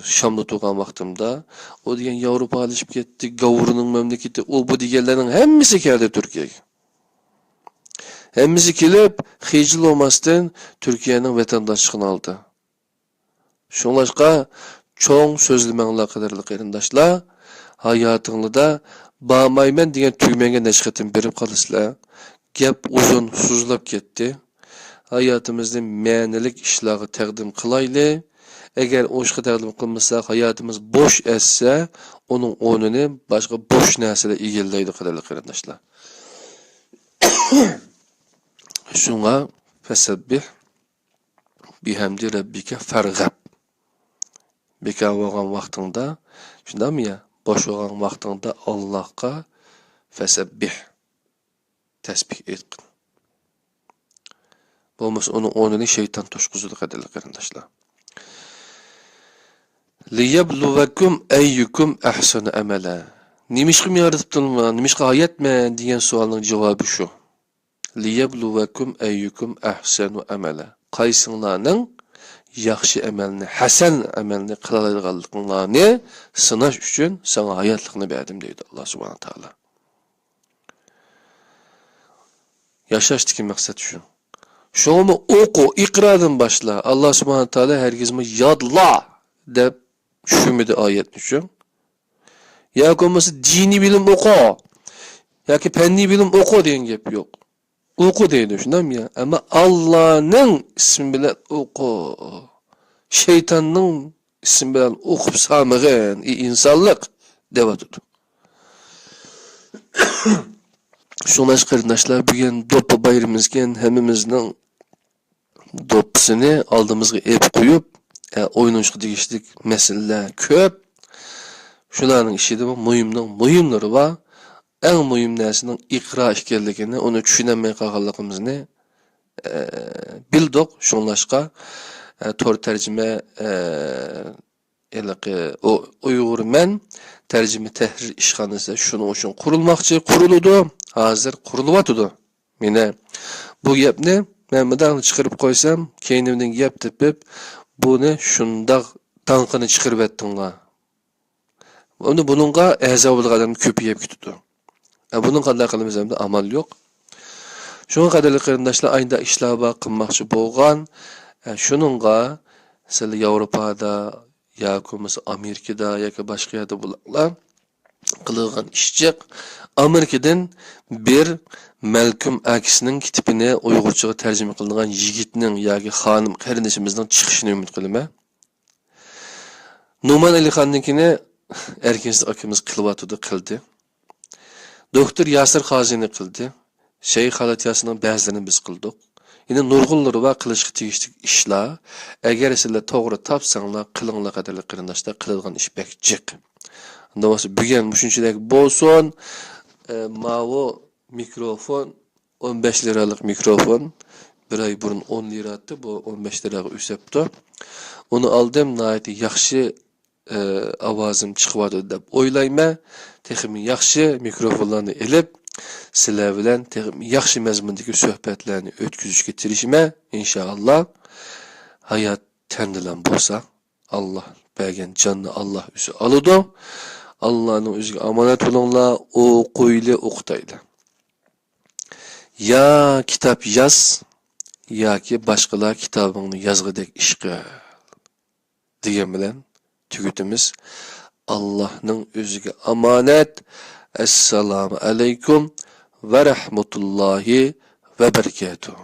Şamda tugan wagtymda, o diyen Avrupa alyşyp ketdi, gawurynyň memleketi, o bu digenleriň hemmisi keldi Türkiye'ge. Hemmisi kelip, hijil olmasdan Türkiye'nin vatandaşlygyny aldy. Şoňlaşqa çoň sözlemeňler qadirli qarindaşlar, hayatyňyzda bamaýman diyen tüýmenge neşgatin berip kalyslar. Gep uzun suzlap ketdi. Hayatımızda ma'nilik işlarga taqdim qilayli. Eger oşqa taqdim qilmasak, hayatımız boş etse, onun o'rnini başqa boş narsalar egellaydi qadirli qarindaşlar. Şunga fasabbih bihamdi rabbika farghab. Beka bolgan wagtynda, şundamy ya, boş bolgan wagtynda Allahqa fasabbih. Tesbih etkin. Bolmasa onun o'rnini şeytan toşkuzudy qadirli qarindaşlar. Liyabluwakum ayyukum ahsanu amala. Nimişkim yaratypdymmy, nimişke hayatma diyen sualyň jogaby şu. Liyabluwakum ayyukum ahsanu amala. Qaysyňlaryň yaxşı amelni, hasan amelni kılalaydiganlyklaryny synaş üçin sana hayatlygyny berdim diýdi Allah subhanahu taala. Yaşaşdyky maksat şu. Şoňmy oku, iqradan başla. Allah subhanahu taala hergizmi yadla dep şümidi ayet üçin. Ya bolmasa dini bilim oku. Ýa-ki penni bilim oku diýen gep ýok. Oku diýdi şundamy ya. Ama Allah'nyň ismi bilen oku. Şeytanyň ismi bilen okup samygan insanlyk dep atdy. Şoňlaş qarindaşlar, bugün doppa bayramymızken hemmimizning doppysyny aldymyzga ep goýup, oýnuşyk digişlik meseleler köp. Şularyň içinde muhimlary bar. Eng muhim närseniň iqra ekenligini, onu düşünenmeý kalganlygymyzyny bildik. Şoňlaşqa tor terjime o Uygurmen terjime tehrir işhanesi şunu üçün kurulmakçı, kuruludu. Hazır kurulup atıdı. Mine bu gepni men mıdan çıkarıp koysam, keynimden gep tepip, bunu şundak tankını çıkarıp ettinga. Onu bununla ehzabılık adam köpüyep kütüdü. Bunun kadar kılımızda amal yok. Şunun kadarlı qarindaşlar aynda işlaba kılmakçı bolgan, şununla mesela Avrupa'da, yakumuz Amerika'da, yaka başka yerde bulaklar kılığan işçek. Amerika'dan bir Malcolm X'nin kitibini Uygurçaga tercüme kılıngan yigitning yaki hanım qarindaşymyzning çıkışını ümit kılma. Numan Alihan'ınkini erkensiz akımız kılvatıdı kıldı. Doktor Yasir Qazini kıldı. Şeyh Halatiyasının bazılarını biz kıldık. Yine nurgulları var kılışkı tegişlik işler. Eğer sizler doğru tapsanlar, kılınla kadarlı qarindaşlar kılılgan iş bekcik. Ndamasa bugün müşünçideki bolsun, mavi mikrofon, 15 liralık mikrofon, bir ay burun 10 lira attı, bu 15 liraga üsepti. Onu aldım, nayeti yaxşı avazım çıkıvadı dep oylayma, teximi yaxşı mikrofonlarını elip, sizler bilen teximi yaxşı mezmundaki söhbetlerini ötküzüşke tirişime, inşallah hayat tendilen bolsa, Allah bergen canını Allah üsü alıdı. Allah'ın özüge amanet olunla, okuyla, okutayla. Ya kitap yaz, ya ki başkalar kitabını yazgıdek işgal. Diyen bilen tükütümüz Allah'ın özüge amanet. Esselamu aleyküm ve rahmetullahi ve berekatuhu.